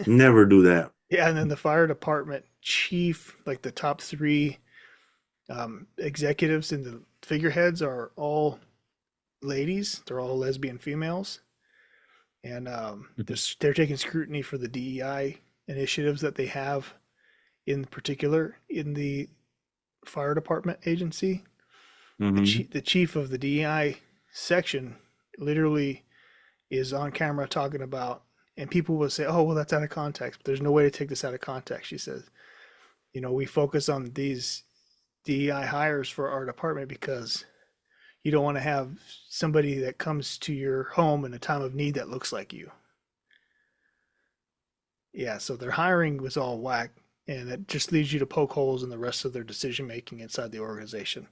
Never do that. Yeah, and then the fire department chief, like the top three executives and the figureheads, are all ladies. They're all lesbian females, and they're taking scrutiny for the DEI initiatives that they have, in particular in the fire department agency. Mm-hmm. The chief of the DEI section literally is on camera talking about, and people will say, "Oh, well, that's out of context." But there's no way to take this out of context. She says, "We focus on these DEI hires for our department because you don't want to have somebody that comes to your home in a time of need that looks like you." Yeah, so their hiring was all whack, and it just leads you to poke holes in the rest of their decision making inside the organization.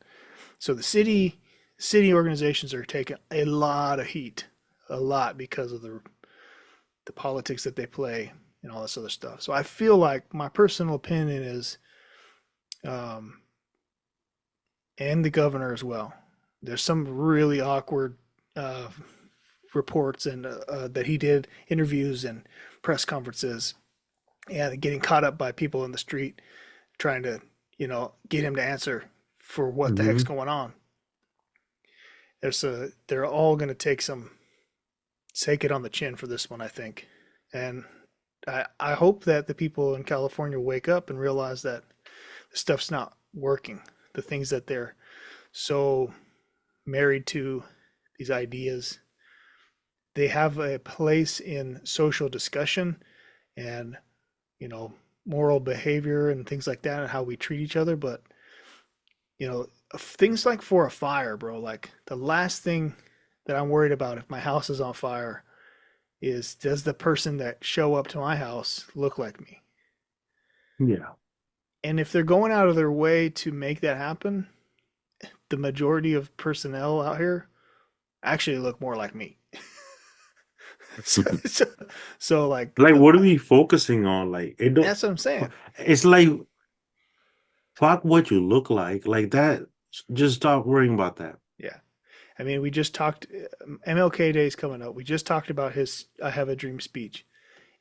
So the city organizations are taking a lot of heat, a lot, because of the politics that they play and all this other stuff. So I feel like my personal opinion is, um, and the governor as well. There's some really awkward uh, reports and that he did interviews and press conferences, and getting caught up by people in the street trying to get him to answer for what the heck's Mm-hmm. going on. They're all going to take it on the chin for this one, I think. And I hope that the people in California wake up and realize that the stuff's not working. The things that they're so married to, these ideas, they have a place in social discussion and, you know, moral behavior and things like that and how we treat each other. But, things like for a fire, bro, like the last thing that I'm worried about if my house is on fire is does the person that show up to my house look like me? Yeah. And if they're going out of their way to make that happen, the majority of personnel out here actually look more like me. so, so, so, like, Like, what are we focusing on? Like, it don't. that's what I'm saying. It's like fuck what you look like. Like that. Just stop worrying about that. Yeah. I mean, we just talked, MLK Day is coming up. We just talked about his I Have a Dream speech.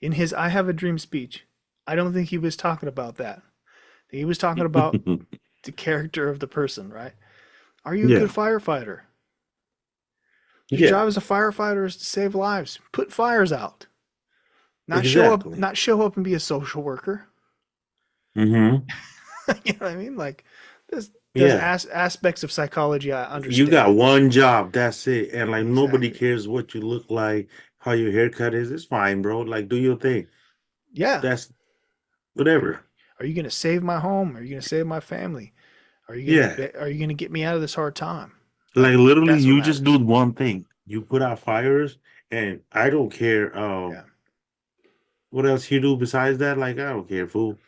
In his I Have a Dream speech, I don't think he was talking about that. He was talking about the character of the person, right? Are you a good Yeah. firefighter? Your Yeah. job as a firefighter is to save lives. Put fires out. Exactly. Not show up and be a social worker. Mm-hmm. You know what I mean? Like there's Yeah. aspects of psychology I You got understand. one job, that's it. And like nobody Exactly. cares what you look like, how your haircut is. It's fine, bro. Like do your thing. Yeah. That's Are, whatever. are you going to save my home? Are you going to save my family? Yeah. Are you going to get me out of this hard time? Like Like literally that's what you just do matters. one thing. You put out fires and I don't care Yeah. what else you do besides that. Like I don't care, fool.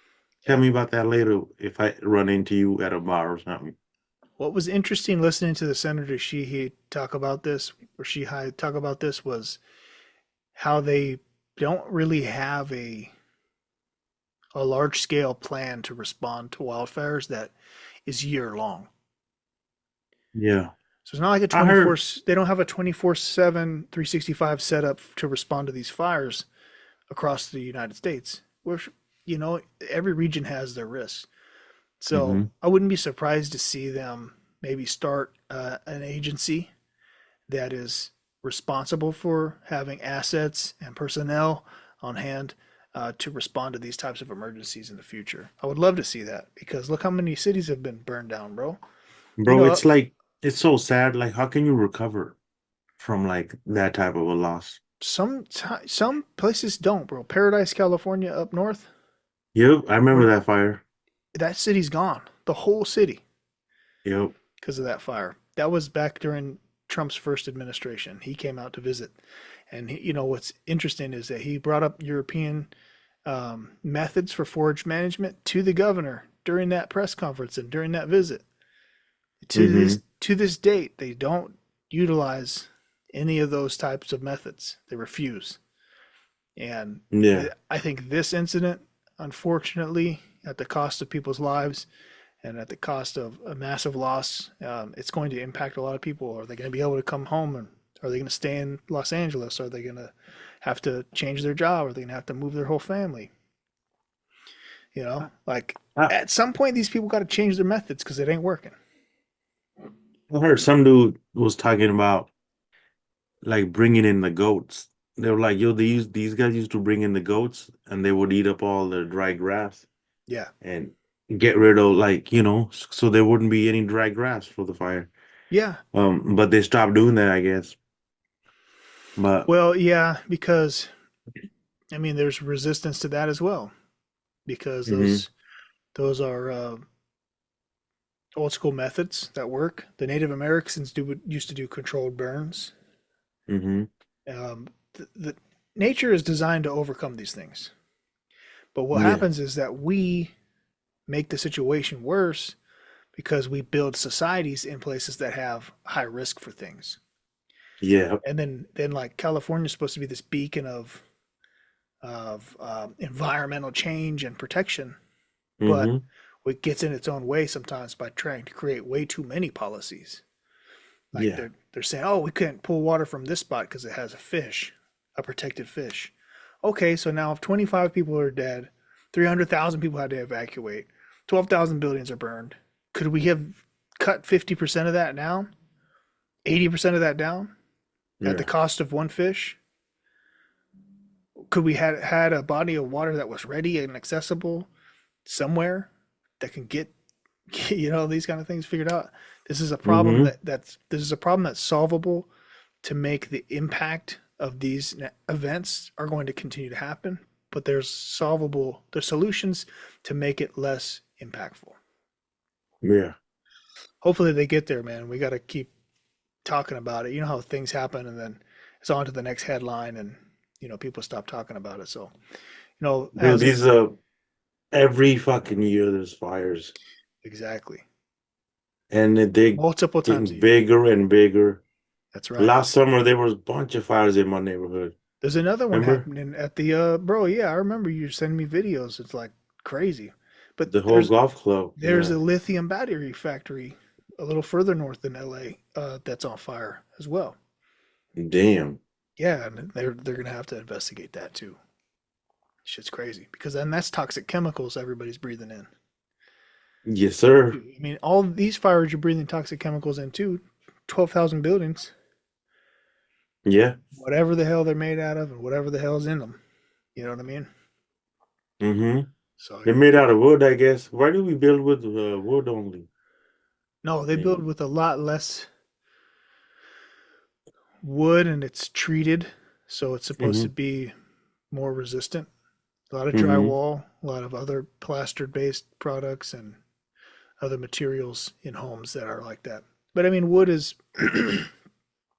Tell Yeah. me about that later if I run into you at a bar or something. What was interesting listening to the Senator Sheehy talk about this, or Sheehy talk about this, was how they don't really have a large scale plan to respond to wildfires that is year long. Yeah. So it's not like a I 24, heard they don't have a 24/7, 365 setup to respond to these fires across the United States. Which, every region has their risks. So hmm I wouldn't be surprised to see them maybe start an agency that is responsible for having assets and personnel on hand to respond to these types of emergencies in the future. I would love to see that because look how many cities have been burned down, bro. You bro, know, it's like it's so sad. Like how can you recover from like that type of a loss? some places don't, bro. Paradise, California, up north, Yep, I remember where that fire. that city's gone, the whole city, Yep. because of that fire. That was back during Trump's first administration. He came out to visit, and what's interesting is that he brought up European methods for forage management to the governor during that press conference and during that visit. hmm To this date, they don't utilize any of those types of methods. They refuse. And Yeah. I think this incident, unfortunately, at the cost of people's lives and at the cost of a massive loss, it's going to impact a lot of people. Are they going to be able to come home, and are they going to stay in Los Angeles? Are they going to have to change their job? Are they going to have to move their whole family? Like I, at some point, these people got to change their methods because it ain't working. I heard some dude was talking about like bringing in the goats. They were like, yo, these guys used to bring in the goats and they would eat up all the dry grass Yeah. and get rid of like, so there wouldn't be any dry grass for the fire. Yeah. But they stopped doing that, I guess. But Well, yeah, because I mean, there's resistance to that as well because hmm those are old school methods that work. The Native Americans used to do controlled burns. hmm The nature is designed to overcome these things, but what yeah, happens is that we make the situation worse because we build societies in places that have high risk for things. yeah, And then like California is supposed to be this beacon of environmental change and protection, but hmm it gets in its own way sometimes by trying to create way too many policies. Like yeah. they're saying, oh, we can't pull water from this spot because it has a fish, a protected fish. Okay, so now if 25 people are dead, 300,000 people had to evacuate, 12,000 buildings are burned. Could we have cut 50% of that down? 80% of that down at the Yeah. cost of one fish? Could we had a body of water that was ready and accessible somewhere that can get these kind of things figured out? This is a problem hmm this is a problem that's solvable to make the impact of these events are going to continue to happen. but there's solutions to make it less impactful. Yeah. Hopefully they get there, man. We got to keep talking about it. You know how things happen and then it's on to the next headline and people stop talking about it. So, Dude, as these every fucking year there's fires. exactly And they multiple times a getting year. bigger and bigger. That's right. Last summer there was a bunch of fires in my neighborhood. There's another one Remember? happening at the bro, yeah, I remember you sending me videos. It's like crazy. But The whole golf club. there's Yeah. a lithium battery factory a little further north in LA that's on fire as well. Damn. Yeah, and they're gonna have to investigate that too. Shit's crazy because then that's toxic chemicals everybody's breathing in. Yes, sir. I mean, all these fires you're breathing toxic chemicals into, 12,000 buildings, Yeah. whatever the hell they're made out of and whatever the hell's in them. You know what I mean? Mm-hmm. So They're made out of wood, I guess. Why do we build with wood only? no, they build Maybe. with a lot less wood and it's treated, so it's supposed to Mm-hmm. be more resistant. A lot of Mm-hmm. drywall, a lot of other plaster-based products, and other materials in homes that are like that. But I mean, wood is,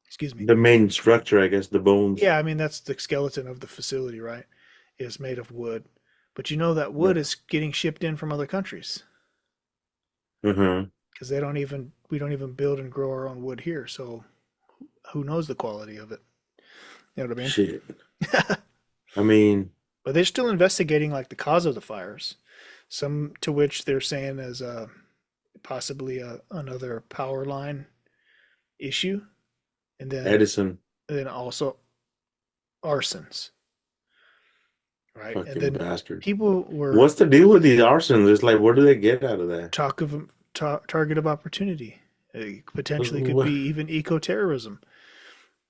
excuse me. The main structure, I guess, the bones. Yeah, I mean, that's the skeleton of the facility, right? Is made of wood. But you know that wood Yeah. is getting shipped in from other countries Uh-huh. because we don't even build and grow our own wood here. So who knows the quality of it? You know what I mean? Shit. I mean, But they're still investigating like the cause of the fires. Some to which they're saying is possibly another power line issue, and Edison, then also arsons, right? And fucking then bastard. people were What's the deal with these arsons? It's like, what do they get out of that? talk of target of opportunity. It potentially could be What? even eco-terrorism.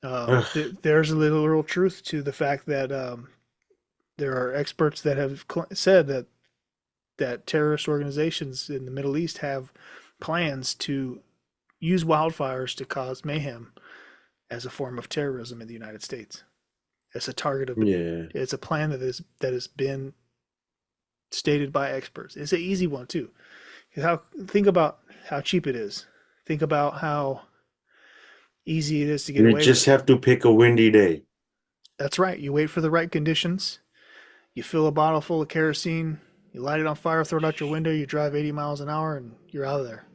Ugh. There's a literal truth to the fact that there are experts that have said that terrorist organizations in the Middle East have plans to use wildfires to cause mayhem as a form of terrorism in the United States. It's a target of Yeah. it's a plan that has been stated by experts. It's an easy one too. Think about how cheap it is. Think about how easy it is to get You away just with. have to pick a windy day. That's right. You wait for the right conditions. You fill a bottle full of kerosene. You light it on fire, throw it out your window. You drive 80 miles an hour, and you're out of there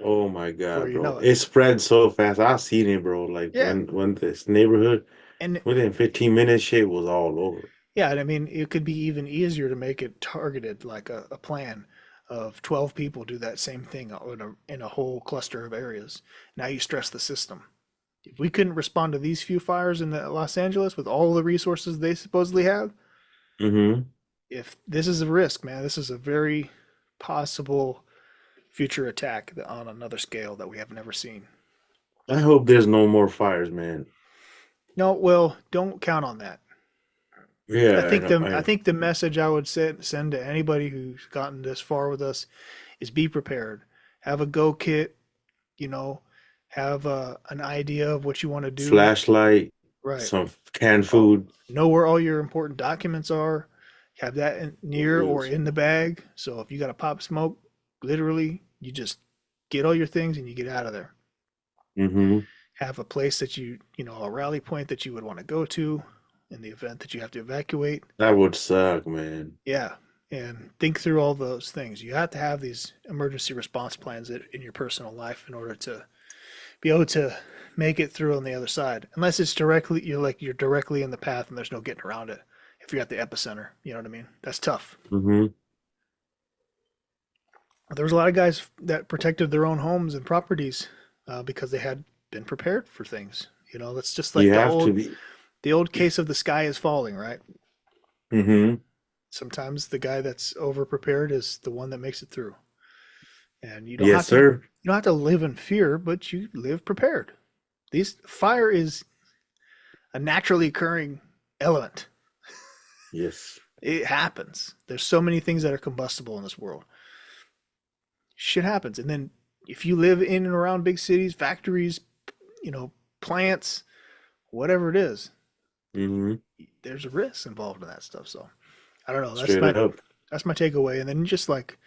Oh my before God, you bro. know it. It spread so fast. I seen it, bro. Like Yeah, when this neighborhood, and within 15 minutes, shit was all over. yeah, and I mean, it could be even easier to make it targeted, like a plan of 12 people do that same thing in a whole cluster of areas. Now you stress the system. If we couldn't respond to these few fires in Los Angeles with all the resources they supposedly have, Mm-hmm. if this is a risk, man, this is a very possible future attack on another scale that we have never seen. I hope there's no more fires, man. No, well, don't count on that. Yeah, I know. I think the message I would send to anybody who's gotten this far with us is be prepared. Have a go kit, you know, have an idea of what you want to do. Flashlight, Right. some canned Oh, food. know where all your important documents are. Have that For near or reals. in the bag. So if you got to pop smoke, literally, you just get all your things and you get out of there. Mm-hmm. Have a place that a rally point that you would want to go to in the event that you have to evacuate. That would suck, man. Yeah. And think through all those things. You have to have these emergency response plans in your personal life in order to be able to make it through on the other side. Unless it's you're directly in the path and there's no getting around it. If you're at the epicenter, you know what I mean? That's tough. Mm-hmm. There was a lot of guys that protected their own homes and properties because they had been prepared for things. That's just like You have to be. the old case of the sky is falling, right? Mm-hmm. Sometimes the guy that's over prepared is the one that makes it through. And Yes, sir. you don't have to live in fear, but you live prepared. These fire is a naturally occurring element. Yes. It happens. There's so many things that are combustible in this world. Shit happens. And then if you live in and around big cities, factories, plants, whatever it is, Mm-hmm. there's a risk involved in that stuff. So I don't know. Straight up. That's my takeaway. And then just like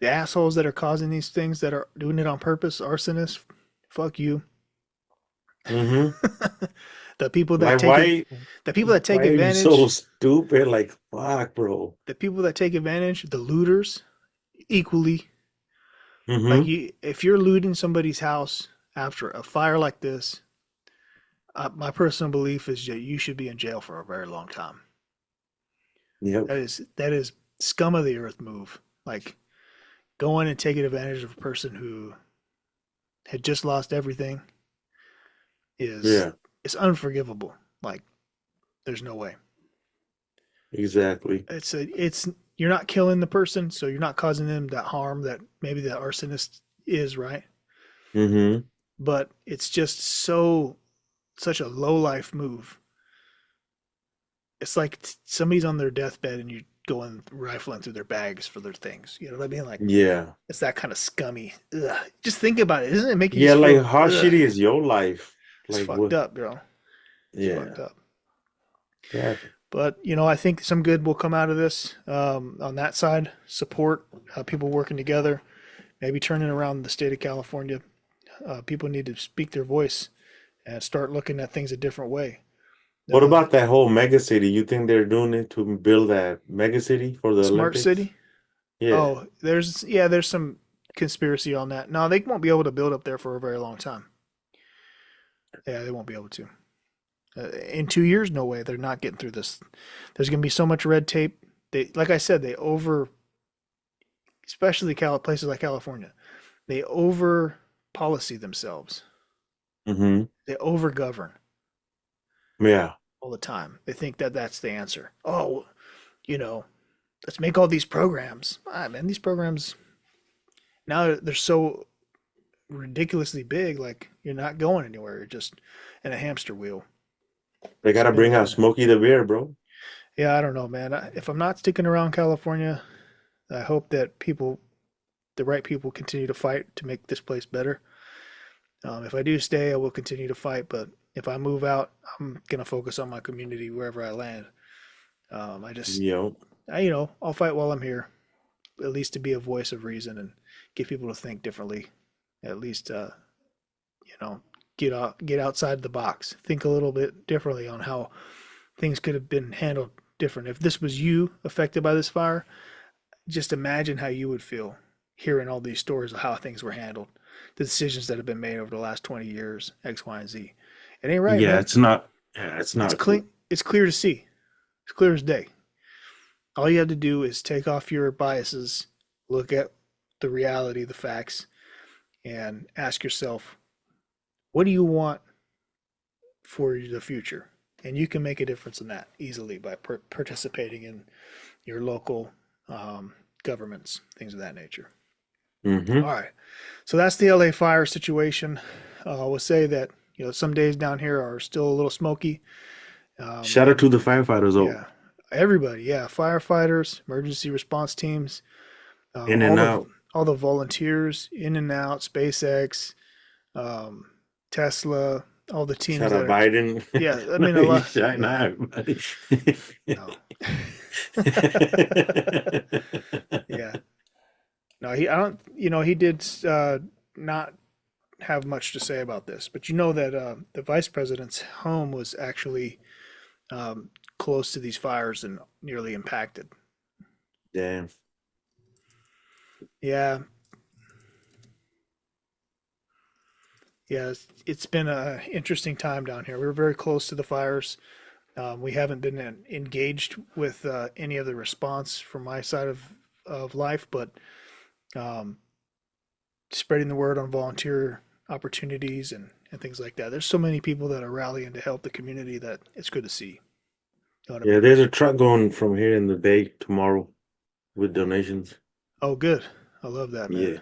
the assholes that are causing these things that are doing it on purpose, arsonists, fuck you. Mm-hmm. the people that Like take it, why the people that take why are you so advantage, stupid? Like fuck, bro. the people that take advantage, the looters, equally. Like Mm-hmm. you, if you're looting somebody's house after a fire like this, my personal belief is that you should be in jail for a very long time. Yep. That is scum of the earth move. Like going and taking advantage of a person who had just lost everything is Yeah, it's unforgivable. Like there's no way. exactly. It's you're not killing the person, so you're not causing them that harm that maybe the arsonist is, right? Mm-hmm. But it's just such a low life move. It's like somebody's on their deathbed and you go and rifling through their bags for their things. You know what I mean? Like Yeah. it's that kind of scummy. Ugh. Just think about it. Doesn't it make you Yeah, just like feel? how Ugh, shitty is your life? it's Like fucked what? up, bro. It's fucked Yeah. up. Exactly. But I think some good will come out of this on that side. Support people working together, maybe turning around the state of California. People need to speak their voice and start looking at things a different way. What The about that whole mega city? You think they're doing it to build that mega city for the smart Olympics? city. Yeah. Oh, there's some conspiracy on that. No, they won't be able to build up there for a very long time. Yeah, they won't be able to. In 2 years, no way. They're not getting through this. There's going to be so much red tape. They, like I said, especially places like California, they over policy themselves. Mm-hmm. They over govern Yeah. all the time. They think that that's the answer. Oh, you know, let's make all these programs. Man, these programs now they're so ridiculously big. Like you're not going anywhere. You're just in a hamster wheel They gotta bring out spinning. Smokey the Bear, bro. Yeah, I don't know, man. If I'm not sticking around California, I hope that the right people, continue to fight to make this place better. If I do stay, I will continue to fight. But if I move out, I'm gonna focus on my community wherever I land. I just, Yo. I'll fight while I'm here, at least to be a voice of reason and get people to think differently. At least, you know, get outside the box, think a little bit differently on how things could have been handled different. If this was you affected by this fire, just imagine how you would feel hearing all these stories of how things were handled, the decisions that have been made over the last 20 years, X, Y, and Z. It ain't right, Yeah, man. it's not. Yeah, it's It's not clean. cool. It's clear to see. It's clear as day. All you have to do is take off your biases, look at the reality, the facts, and ask yourself, what do you want for the future? And you can make a difference in that easily by participating in your local governments, things of that nature. Mm-hmm. All right. So that's the LA fire situation. I will say that some days down here are still a little smoky. Shout out And to the firefighters, though. yeah, everybody, yeah, firefighters, emergency response teams, In all and the out. volunteers, in and out, SpaceX, um, Tesla, all the teams Shout that out are. Biden. Yeah, I No, mean a he's lot. shouting Yeah, out everybody. no. Yeah, no. I don't. He did not have much to say about this, but that the vice president's home was actually um, close to these fires and nearly impacted. Damn. Yeah, yeah, it's been a interesting time down here. We were very close to the fires. We haven't been engaged with any of the response from my side of life, but um, spreading the word on volunteer opportunities and things like that. There's so many people that are rallying to help the community that it's good to see. You know what I Yeah, mean? there's a truck going from here in the bay tomorrow with donations. Oh, good. I love that, man. Yeah.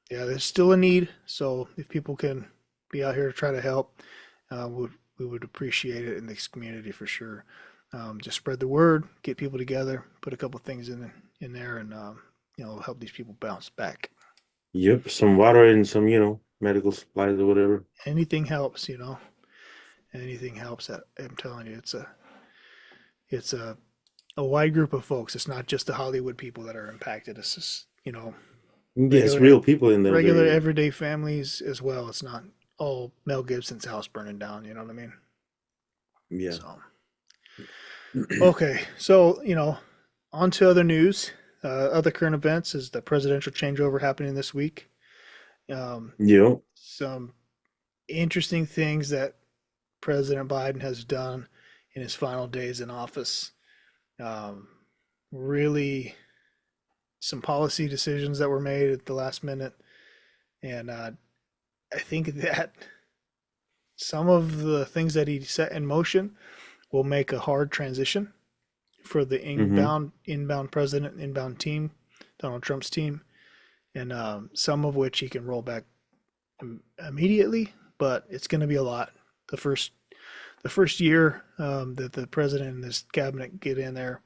Yeah, there's still a need. So if people can be out here to try to help, we would appreciate it in this community for sure. Just spread the word, get people together, put a couple things in there, and help these people bounce back. Yep. Some water and some, medical supplies or whatever. Anything helps, anything helps. I'm telling you, it's a a wide group of folks. It's not just the Hollywood people that are impacted. It's just, Yes, regular real people in them regular there. everyday families as well. It's not all Mel Gibson's house burning down. You know what I mean? Yeah. So okay, so on to other news. Other current events is the presidential changeover happening this week. Um, Yeah. some interesting things that President Biden has done in his final days in office. Um, really, some policy decisions that were made at the last minute, and I think that some of the things that he set in motion will make a hard transition for the Mm-hmm. inbound president, inbound team, Donald Trump's team, and some of which he can roll back immediately, but it's going to be a lot. The first year that the president and his cabinet get in there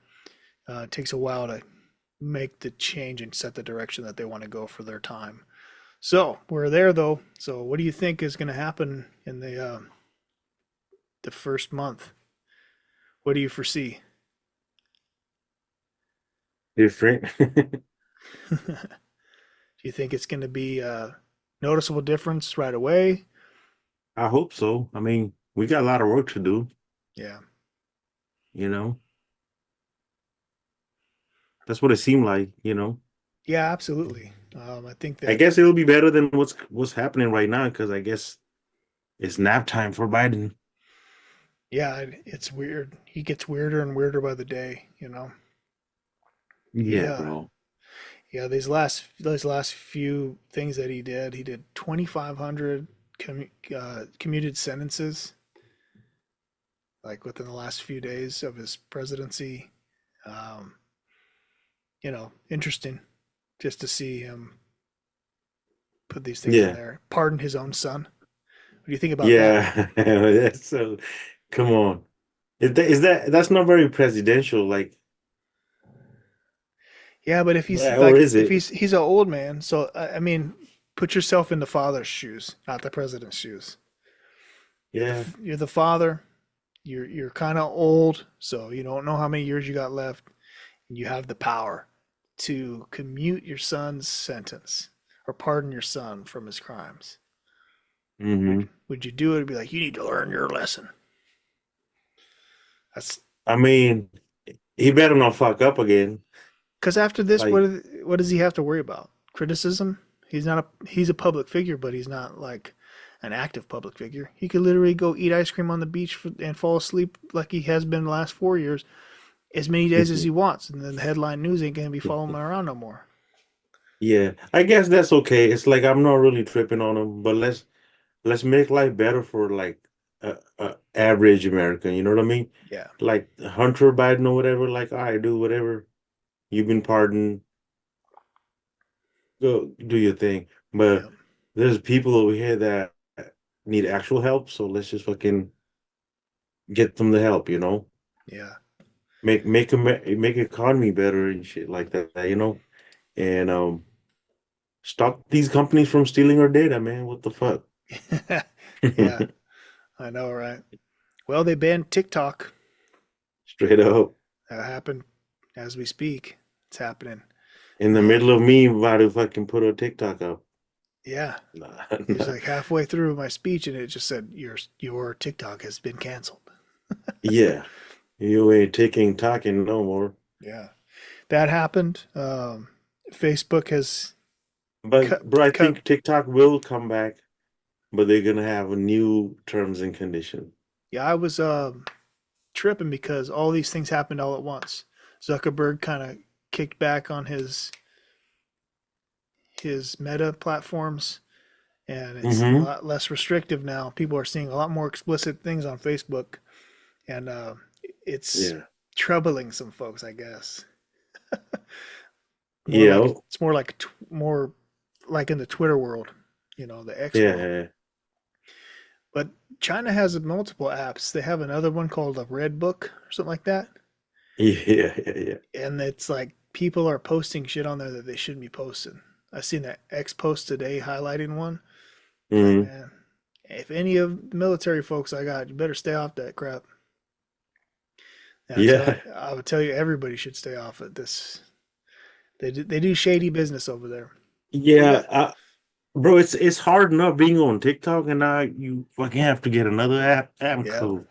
takes a while to make the change and set the direction that they want to go for their time. So we're there though. So what do you think is going to happen in the first month? What do you foresee? Different. Do you think it's going to be a noticeable difference right away? I hope so. I mean, we got a lot of work to do, Yeah. you know. That's what it seemed like. Yeah, absolutely. I think I that, guess it'll be better than what's happening right now because I guess it's nap time for Biden. yeah, it's weird. He gets weirder and weirder by the day. Yeah, Yeah. bro. Yeah, these last few things that he did 2,500 commuted sentences, like within the last few days of his presidency. Um, Interesting just to see him put these things in Yeah. there. Pardon his own son. What do you think about that? Yeah. So come on. That's not very presidential, like, Yeah, but if he's or like, is if it? he's an old man, so I mean, put yourself in the father's shoes, not the president's shoes. Yeah. You're the father. You're kind of old, so you don't know how many years you got left. And you have the power to commute your son's sentence or pardon your son from his crimes. Would Hmm. would you do it? It'd be like you need to learn your lesson. That's I mean, he better not fuck up again. because after this, Like, what does he have to worry about? Criticism? He's a public figure, but he's not like an active public figure. He could literally go eat ice cream on the beach and fall asleep like he has been the last 4 years, as many days as he wants, and then the headline news ain't gonna be following him around no more. yeah, I guess that's okay. It's like I'm not really tripping on him, but let's make life better for like a average American. You know what I mean? Yeah, Like Hunter Biden or whatever. Like, all right, do whatever. You've been pardoned. Go do your thing. But yeah, there's people over here that need actual help, so let's just fucking get them the help. yeah. Make economy better and shit like that. And stop these companies from stealing our data, man. What the fuck? Yeah, I know, right? Well, they banned TikTok. Straight up. That happened as we speak. It's happening. In the Um, middle of me about to fucking put a TikTok up. yeah, Nah, it was nah. like halfway through my speech, and it just said your TikTok has been canceled. Yeah. You ain't taking talking no more. Yeah, that happened. Facebook has But cut bro, I cut. think TikTok will come back, but they're gonna have a new terms and condition. Yeah, I was tripping because all these things happened all at once. Zuckerberg kind of kicked back on his Meta platforms, and it's a Mm-hmm. lot less restrictive now. People are seeing a lot more explicit things on Facebook, and it's Yeah. troubling some folks, I guess. More like Yeah. it's more like in the Twitter world, the X world. Yeah. But China has multiple apps. They have another one called a Red Book or something like that, Yeah. Yeah. and it's like people are posting shit on there that they shouldn't be posting. I seen that X post today highlighting one. It's like, Mm-hmm. man, if any of the military folks I got, you better stay off that crap. That's Yeah, what I would tell you. Everybody should stay off of this. They do shady business over there. We yeah, got bro. It's hard enough being on TikTok, and now you fucking have to get another app yeah. code.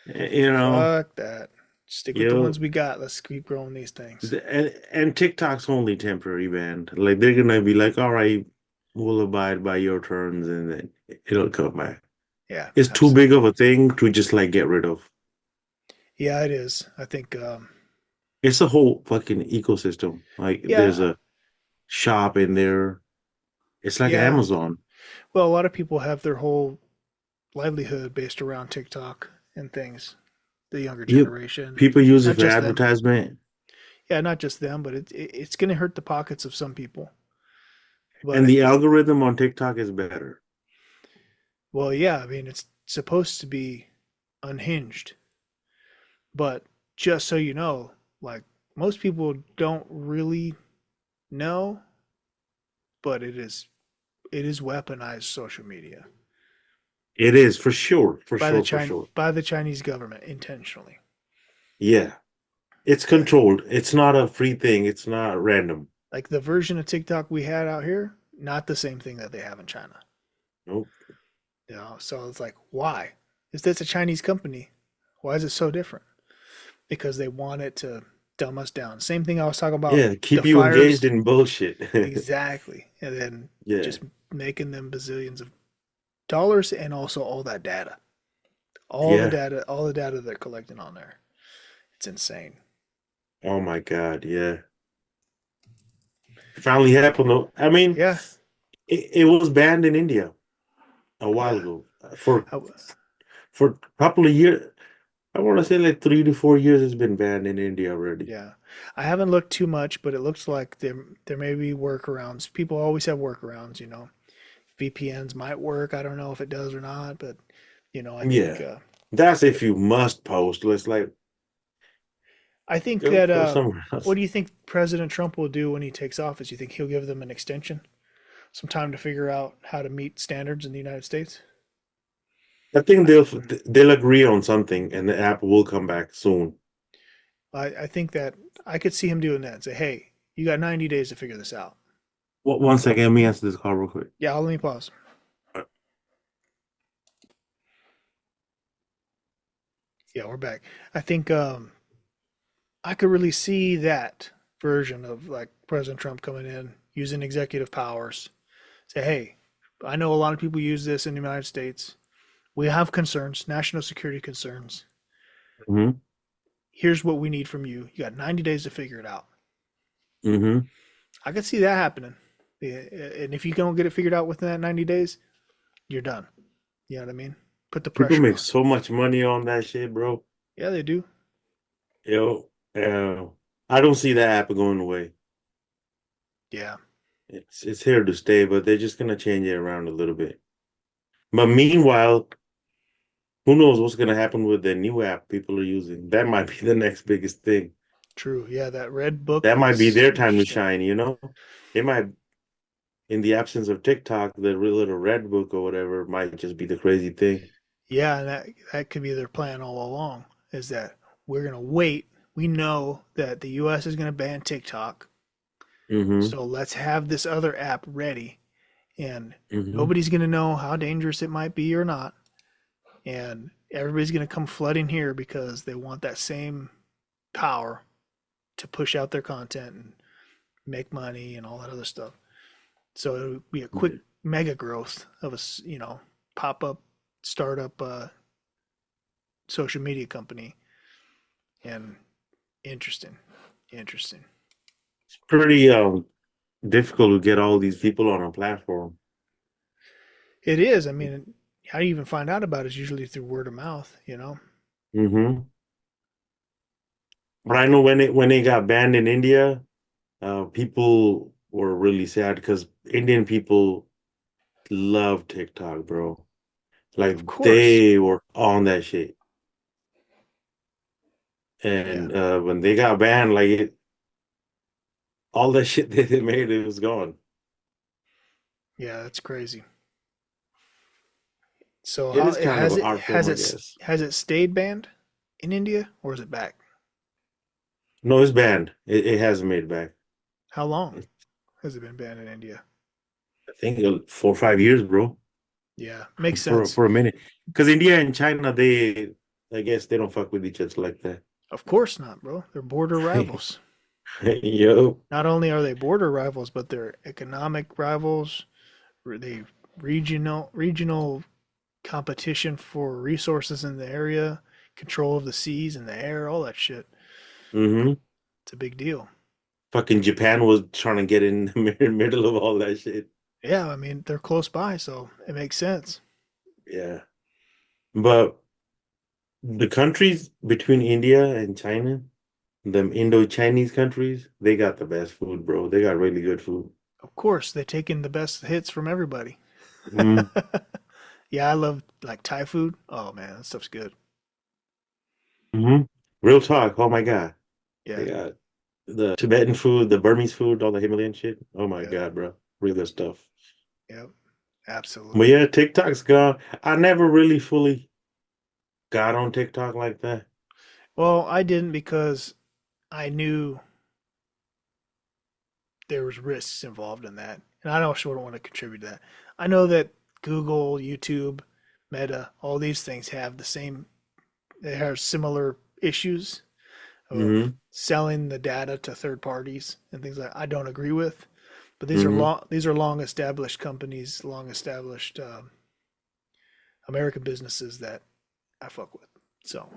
You know, Fuck that. Stick with the ones yo, we got. Let's keep growing these things. and TikTok's only temporary band. Like they're gonna be like, all right, we'll abide by your terms, and then it'll come back. Yeah, It's too big of absolutely. a thing to just like get rid of. Yeah, it is. I think. It's a whole fucking ecosystem. Like there's Yeah, a shop in there. It's like yeah. Amazon. Well, a lot of people have their whole livelihood based around TikTok and things. The younger You generation, people use it not for just them. advertisement. Yeah, not just them, but it's going to hurt the pockets of some people. But And I the think, algorithm on TikTok is better. well, yeah. I mean, it's supposed to be unhinged, but just so you know, like most people don't really know, but it is weaponized social media It is for sure, for by the sure, for sure. Chinese government intentionally. Yeah. It's Uh, controlled. It's not a free thing. It's not random. like the version of TikTok we had out here, not the same thing that they have in China. Nope. So it's like, why? Is this a Chinese company? Why is it so different? Because they want it to dumb us down. Same thing I was talking about Yeah, the keep you engaged fires. in bullshit. Exactly. And then Yeah. just making them bazillions of dollars and also all that data. Yeah. All the data they're collecting on there. It's insane. Oh my God. Yeah. Finally happened though. I mean, Yeah. it was banned in India a while Yeah. ago. For How, for a couple of years. I want to say like 3 to 4 years it's been banned in India already. yeah. I haven't looked too much, but it looks like there may be workarounds. People always have workarounds. VPNs might work. I don't know if it does or not, but I think Yeah. That's if you must post. Let's like go that go somewhere what else. do you think President Trump will do when he takes office? You think he'll give them an extension, some time to figure out how to meet standards in the United States? I think I, they'll agree on something and the app will come back soon. I think that I could see him doing that and say, hey, you got 90 days to figure this out. One second, let me answer this call real quick. Yeah, let me pause. Yeah, we're back. I think I could really see that version of like President Trump coming in, using executive powers, say, hey, I know a lot of people use this in the United States. We have concerns, national security concerns. Mm-hmm. Here's what we need from you. You got 90 days to figure it out. Mm-hmm. I could see that happening. And if you don't get it figured out within that 90 days, you're done. You know what I mean? Put the People pressure make on. so much money on that shit, bro. Yeah, they do. Yo, I don't see that app going away. Yeah, It's here to stay, but they're just gonna change it around a little bit. But meanwhile, who knows what's gonna happen with the new app people are using? That might be the next biggest thing. true. Yeah, that red book That might be is their time to interesting. shine, you know? It might, in the absence of TikTok, the real little red book or whatever might just be the crazy thing. Yeah, and that could be their plan all along. Is that we're gonna wait. We know that the U.S. is gonna ban TikTok, Mm-hmm. so let's have this other app ready, and Mm-hmm. nobody's gonna know how dangerous it might be or not, and everybody's gonna come flooding here because they want that same power to push out their content and make money and all that other stuff. So it would be a quick Yeah. mega growth of pop up startup social media company. And interesting, interesting. It's pretty difficult to get all these people on a platform. It is. I mean, how you even find out about it is usually through word of mouth. Mm-hmm. But Like I know when it got banned in India, people were really sad because Indian people love TikTok, bro. Like of course, they were on that shit. yeah, And when they got banned, like all that shit that they made, it was gone. yeah, that's crazy. So It how is kind of has an it art form, has I it guess. has it stayed banned in India or is it back? No, it's banned. It hasn't made it back. How long has it been banned in India? I think 4 or 5 years, bro, Yeah, makes for sense. for a minute. Because India and China, I guess they don't fuck with each other like that. Of course not, bro. They're border rivals. Yo. Not only are they border rivals, but they're economic rivals. They regional competition for resources in the area, control of the seas and the air, all that shit. hmm It's a big deal. Fucking Japan was trying to get in the middle of all that shit. Yeah, I mean they're close by, so it makes sense. Yeah. But the countries between India and China, them Indo-Chinese countries, they got the best food, bro. They got really good food. Of course, they take in the best hits from everybody. Mm-hmm. Yeah, I love like Thai food. Oh man, that stuff's good. Mm-hmm. Real talk. Oh my God. They Yeah, got the Tibetan food, the Burmese food, all the Himalayan shit. Oh my yep, God, bro. Real good stuff. yep, But absolutely. yeah, TikTok's gone. I never really fully got on TikTok like that. Well, I didn't because I knew there was risks involved in that, and I also don't want to contribute to that. I know that Google, YouTube, Meta, all these things have the same. They have similar issues of Mm-hmm. selling the data to third parties and things like. I don't agree with, but Mm-hmm. these are long established companies, long established American businesses that I fuck with. So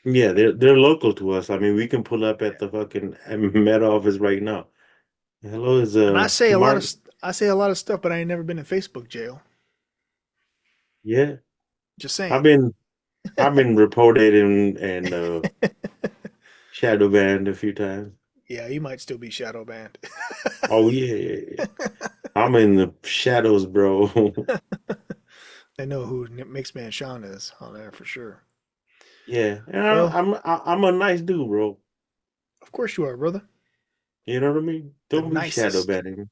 Yeah, they're local to us. I mean, we can pull up yeah, at the fucking Met office right now. Hello, is and Mark? I say a lot of stuff, but I ain't never been in Facebook jail. Yeah, Just I've saying. been I've been reported and shadow banned a few times. Yeah, you might still be shadow banned. Oh yeah, yeah, yeah. I'm in the shadows, bro. I know who Mixman Shawn is on there for sure. Yeah, and Well, I'm a nice dude, bro. of course you are, brother. You know what I mean? The Don't be shadow nicest. banning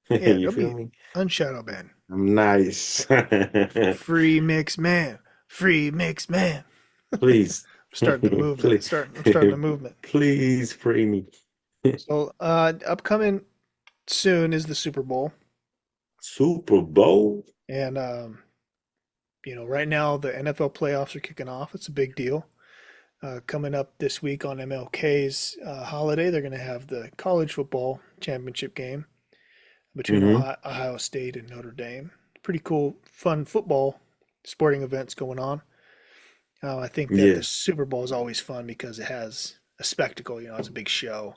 Yeah, me. You don't feel be me? unshadow banned. I'm nice. Free mix man. Free mix man. Please, Starting the movement. please, I'm starting the movement. please free me. So, upcoming soon is the Super Bowl, Super Bowl? and right now the NFL playoffs are kicking off. It's a big deal. Coming up this week on MLK's holiday, they're going to have the college football championship game between Mm-hmm. Ohio State and Notre Dame. Pretty cool, fun football sporting events going on. I think that the Yeah. Super Bowl is always fun because it has a spectacle. It's a big show,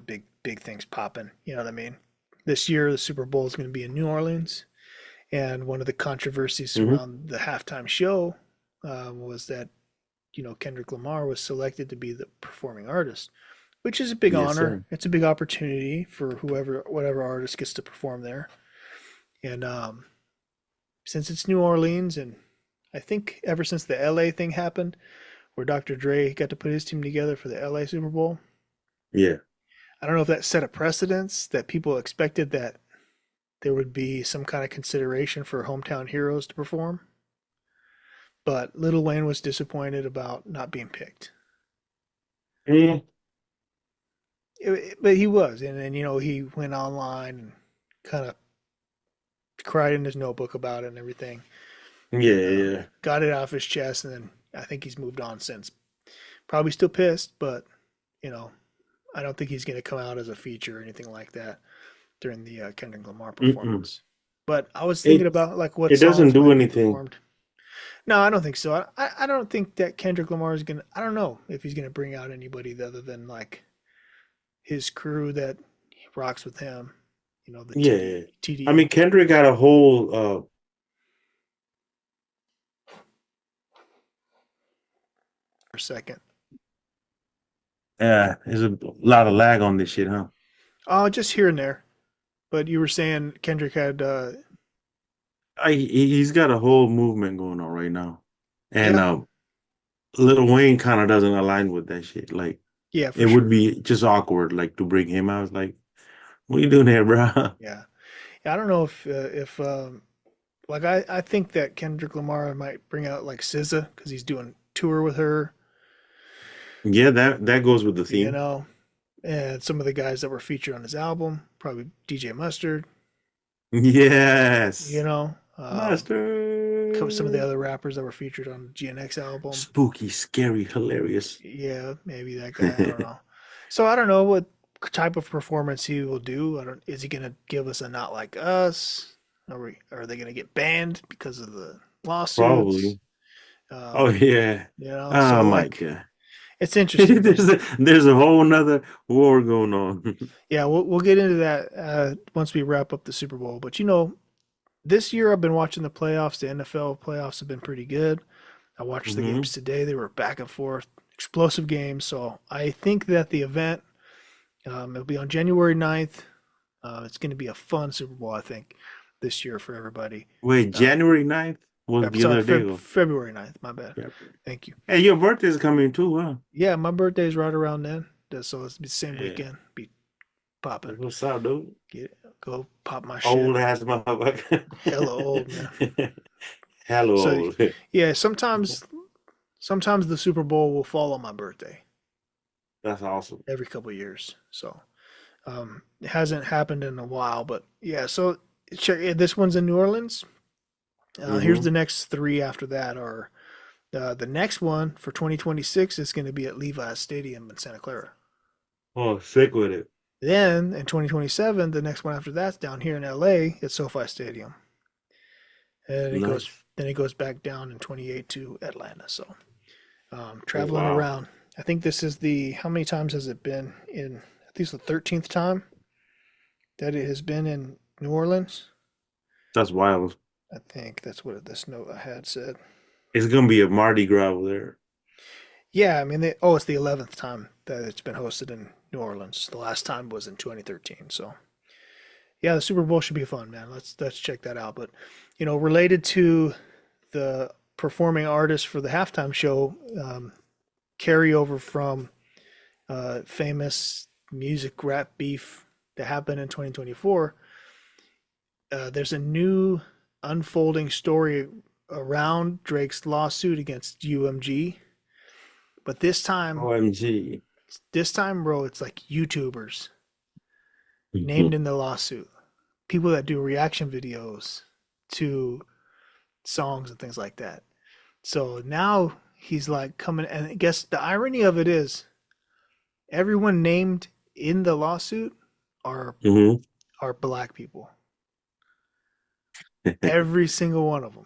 big things popping. You know what I mean? This year, the Super Bowl is going to be in New Orleans, and one of the controversies Mm-hmm. around the halftime show was that Kendrick Lamar was selected to be the performing artist, which is a big Yes, honor. sir. It's a big opportunity for whatever artist gets to perform there. And since it's New Orleans, and I think ever since the LA thing happened, where Dr. Dre got to put his team together for the LA Super Bowl, Yeah. I don't know if that set a precedence that people expected that there would be some kind of consideration for hometown heroes to perform. But Lil Wayne was disappointed about not being picked. Mm, But he was, and then he went online and kind of cried in his notebook about it and everything, yeah, and yeah. got it off his chest. And then I think he's moved on since. Probably still pissed, but you know, I don't think he's going to come out as a feature or anything like that during the Kendrick Lamar Mm-mm. performance. But I was thinking It about like what it doesn't songs do might be anything. performed. No, I don't think so. I don't think that Kendrick Lamar is gonna. I don't know if he's gonna bring out anybody other than like his crew that rocks with him. The Yeah, yeah. I TD mean, Kendrick got a whole for a second. there's a lot of lag on this shit, huh? Oh, just here and there. But you were saying Kendrick had, He's got a whole movement going on right now. And yeah, Lil Wayne kind of doesn't align with that shit. Like yeah, for it would sure. be just awkward, like to bring him out. Like, what are you doing here, bro? Yeah, yeah. I don't know if like I think that Kendrick Lamar might bring out like SZA because he's doing tour with her. Yeah, that goes with the you theme. know, and some of the guys that were featured on his album, probably DJ Mustard, you Yes, know, some of the Master. other rappers that were featured on the GNX album. Spooky, scary, hilarious. Yeah, maybe that guy. I don't know. So I don't know what type of performance he will do. I don't. Is he gonna give us a Not Like Us? Are they gonna get banned because of the lawsuits? Probably. Oh Um, yeah. Oh so my like god. it's interesting, but There's a whole nother war going on. yeah, we'll get into that once we wrap up the Super Bowl. But this year I've been watching the playoffs. The NFL playoffs have been pretty good. I watched the Hmm. games today. They were back and forth, explosive games. So I think that the event it'll be on January 9th. It's going to be a fun Super Bowl, I think, this year for everybody. Wait, Uh, January 9th was I'm the sorry, other day ago. February 9th. My bad. Yeah. Thank you. Hey, your birthday's coming too, huh? Yeah, my birthday's right around then. So it's the same Yeah. weekend. Be popping. What's up, dude? Go pop my shit. Old ass motherfucker. Hella old, man. Hello, So old. yeah, sometimes the Super Bowl will fall on my birthday That's awesome. every couple of years. So it hasn't happened in a while, but yeah. So this one's in New Orleans. Here's Hmm. the next three after that are the next one for 2026 is going to be at Levi's Stadium in Santa Clara. Oh, sick with it. Then in 2027, the next one after that's down here in LA at SoFi Stadium, and Nice. it goes back down in 28 to Atlanta. So Oh, traveling wow. around. I think this is the how many times has it been in? I think it's the 13th time that it has been in New Orleans. That's wild. I think that's what this note I had said. It's gonna be a Mardi Gras over there. Yeah, I mean, it's the 11th time that it's been hosted in New Orleans. The last time was in 2013. So, yeah, the Super Bowl should be fun, man. Let's check that out. But, related to the performing artists for the halftime show, carryover from famous music rap beef that happened in 2024, there's a new unfolding story around Drake's lawsuit against UMG. But OMG. bro, it's like YouTubers named in the lawsuit. People that do reaction videos to songs and things like that. So now he's like coming, and I guess the irony of it is everyone named in the lawsuit are Hmm. are black people. Every single one of them.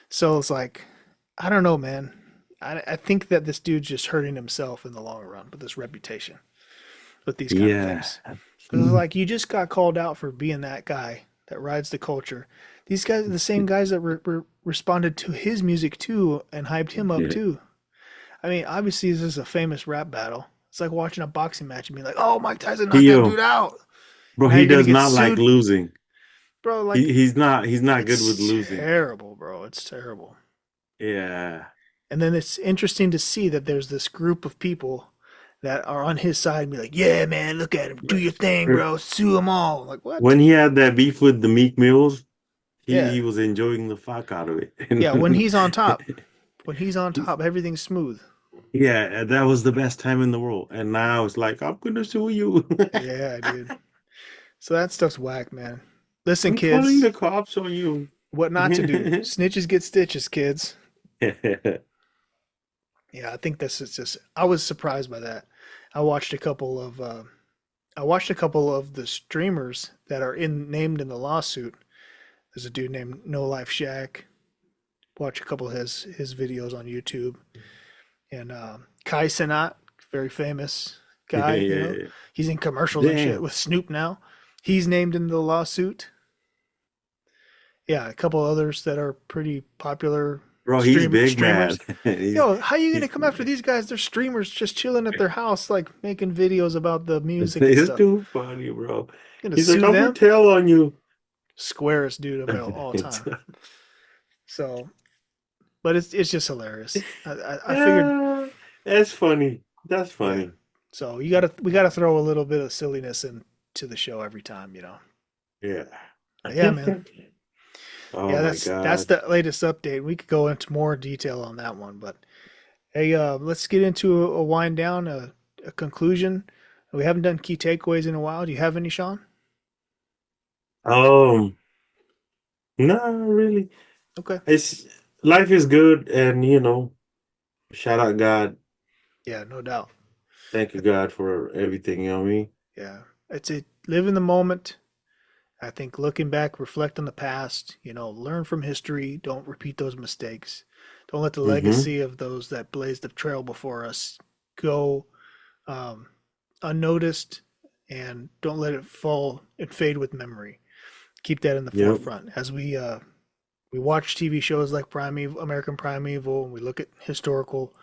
So it's like, I don't know, man. I think that this dude's just hurting himself in the long run with this reputation, with these kind of Yeah. things. Because it's like you just got called out for being that guy that rides the culture. These guys are the same guys that responded to his music too and hyped him up Yeah. too. I mean, obviously this is a famous rap battle. It's like watching a boxing match and being like, "Oh, Mike Tyson knocked that Yo, dude out." bro, Now he you're gonna does get not like sued, losing. bro. He's not good with It's losing. terrible, bro. It's terrible. Yeah. And then it's interesting to see that there's this group of people that are on his side and be like, "Yeah, man, look at him, do your thing, bro, sue them all." Like what? When he had that beef with the Meek Mills, he Yeah, was enjoying the fuck out of yeah. it. When he's on top, everything's smooth. Yeah, that was the best time in the world. And now it's like, I'm gonna sue you. Yeah, dude. So that stuff's whack, man. Listen, I'm calling kids, the cops on you. what not to do? Snitches get stitches, kids. Yeah, I think this is just. I was surprised by that. I watched a couple of. I watched a couple of the streamers that are named in the lawsuit. There's a dude named No Life Shack. Watch a couple of his videos on YouTube. And Kai Cenat, very famous Yeah, guy. yeah. He's in commercials and shit Damn. with Snoop now. He's named in the lawsuit. Yeah, a couple others that are pretty popular Bro, he's big streamers. mad. How you gonna He's, come after these guys? They're streamers just chilling at their house, like making videos about the music and it's stuff. too funny, bro. You gonna He's like, sue I'm gonna them? tell on you. Squarest dude of all time. So, but it's just hilarious. I figured, Yeah, that's funny. That's yeah. funny. So we gotta throw a little bit of silliness into the show every time. Yeah. But yeah, man. Oh Yeah, my that's God. the latest update. We could go into more detail on that one, but Hey, let's get into a wind down, a conclusion. We haven't done key takeaways in a while. Do you have any, Sean? Um, no, really. Okay. It's life is good, and shout out God. Yeah, no doubt. Thank you, God, for everything. You know what I mean? Yeah, it's it. Live in the moment. I think looking back, reflect on the past. Learn from history. Don't repeat those mistakes. Don't let the Mm-hmm. legacy of those that blazed the trail before us go um, unnoticed, and don't let it fall and fade with memory. Keep that in the Yep. forefront as we watch TV shows like Primeval, American Primeval, and we look at historical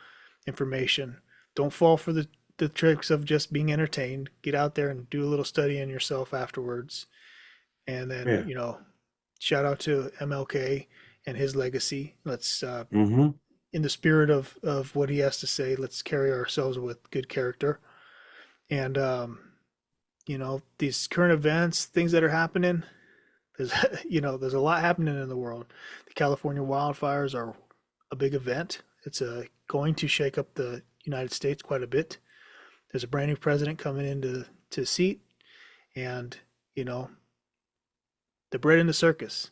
information. Don't fall for the tricks of just being entertained. Get out there and do a little studying yourself afterwards. And then, Yeah. shout out to MLK and his legacy. Let's, Mm-hmm. in the spirit of what he has to say, let's carry ourselves with good character. And, these current events, things that are happening, there's, there's a lot happening in the world. The California wildfires are a big event. It's going to shake up the United States quite a bit. There's a brand new president coming into to seat, and you know the bread in the circus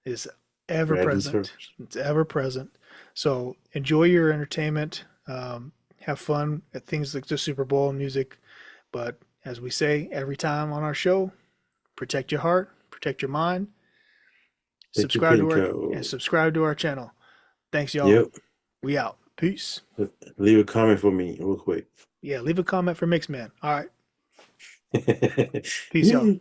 is ever Bread and present. circles. It's ever present. So enjoy your entertainment. Have fun at things like the Super Bowl and music. But as we say every time on our show, protect your heart, protect your mind. Take your Subscribe to pin our and code. subscribe to our channel. Thanks, y'all. Yep. We out. Peace. Leave a comment for me real quick. Yeah, leave a comment for Mixman. All right. Peace, y'all.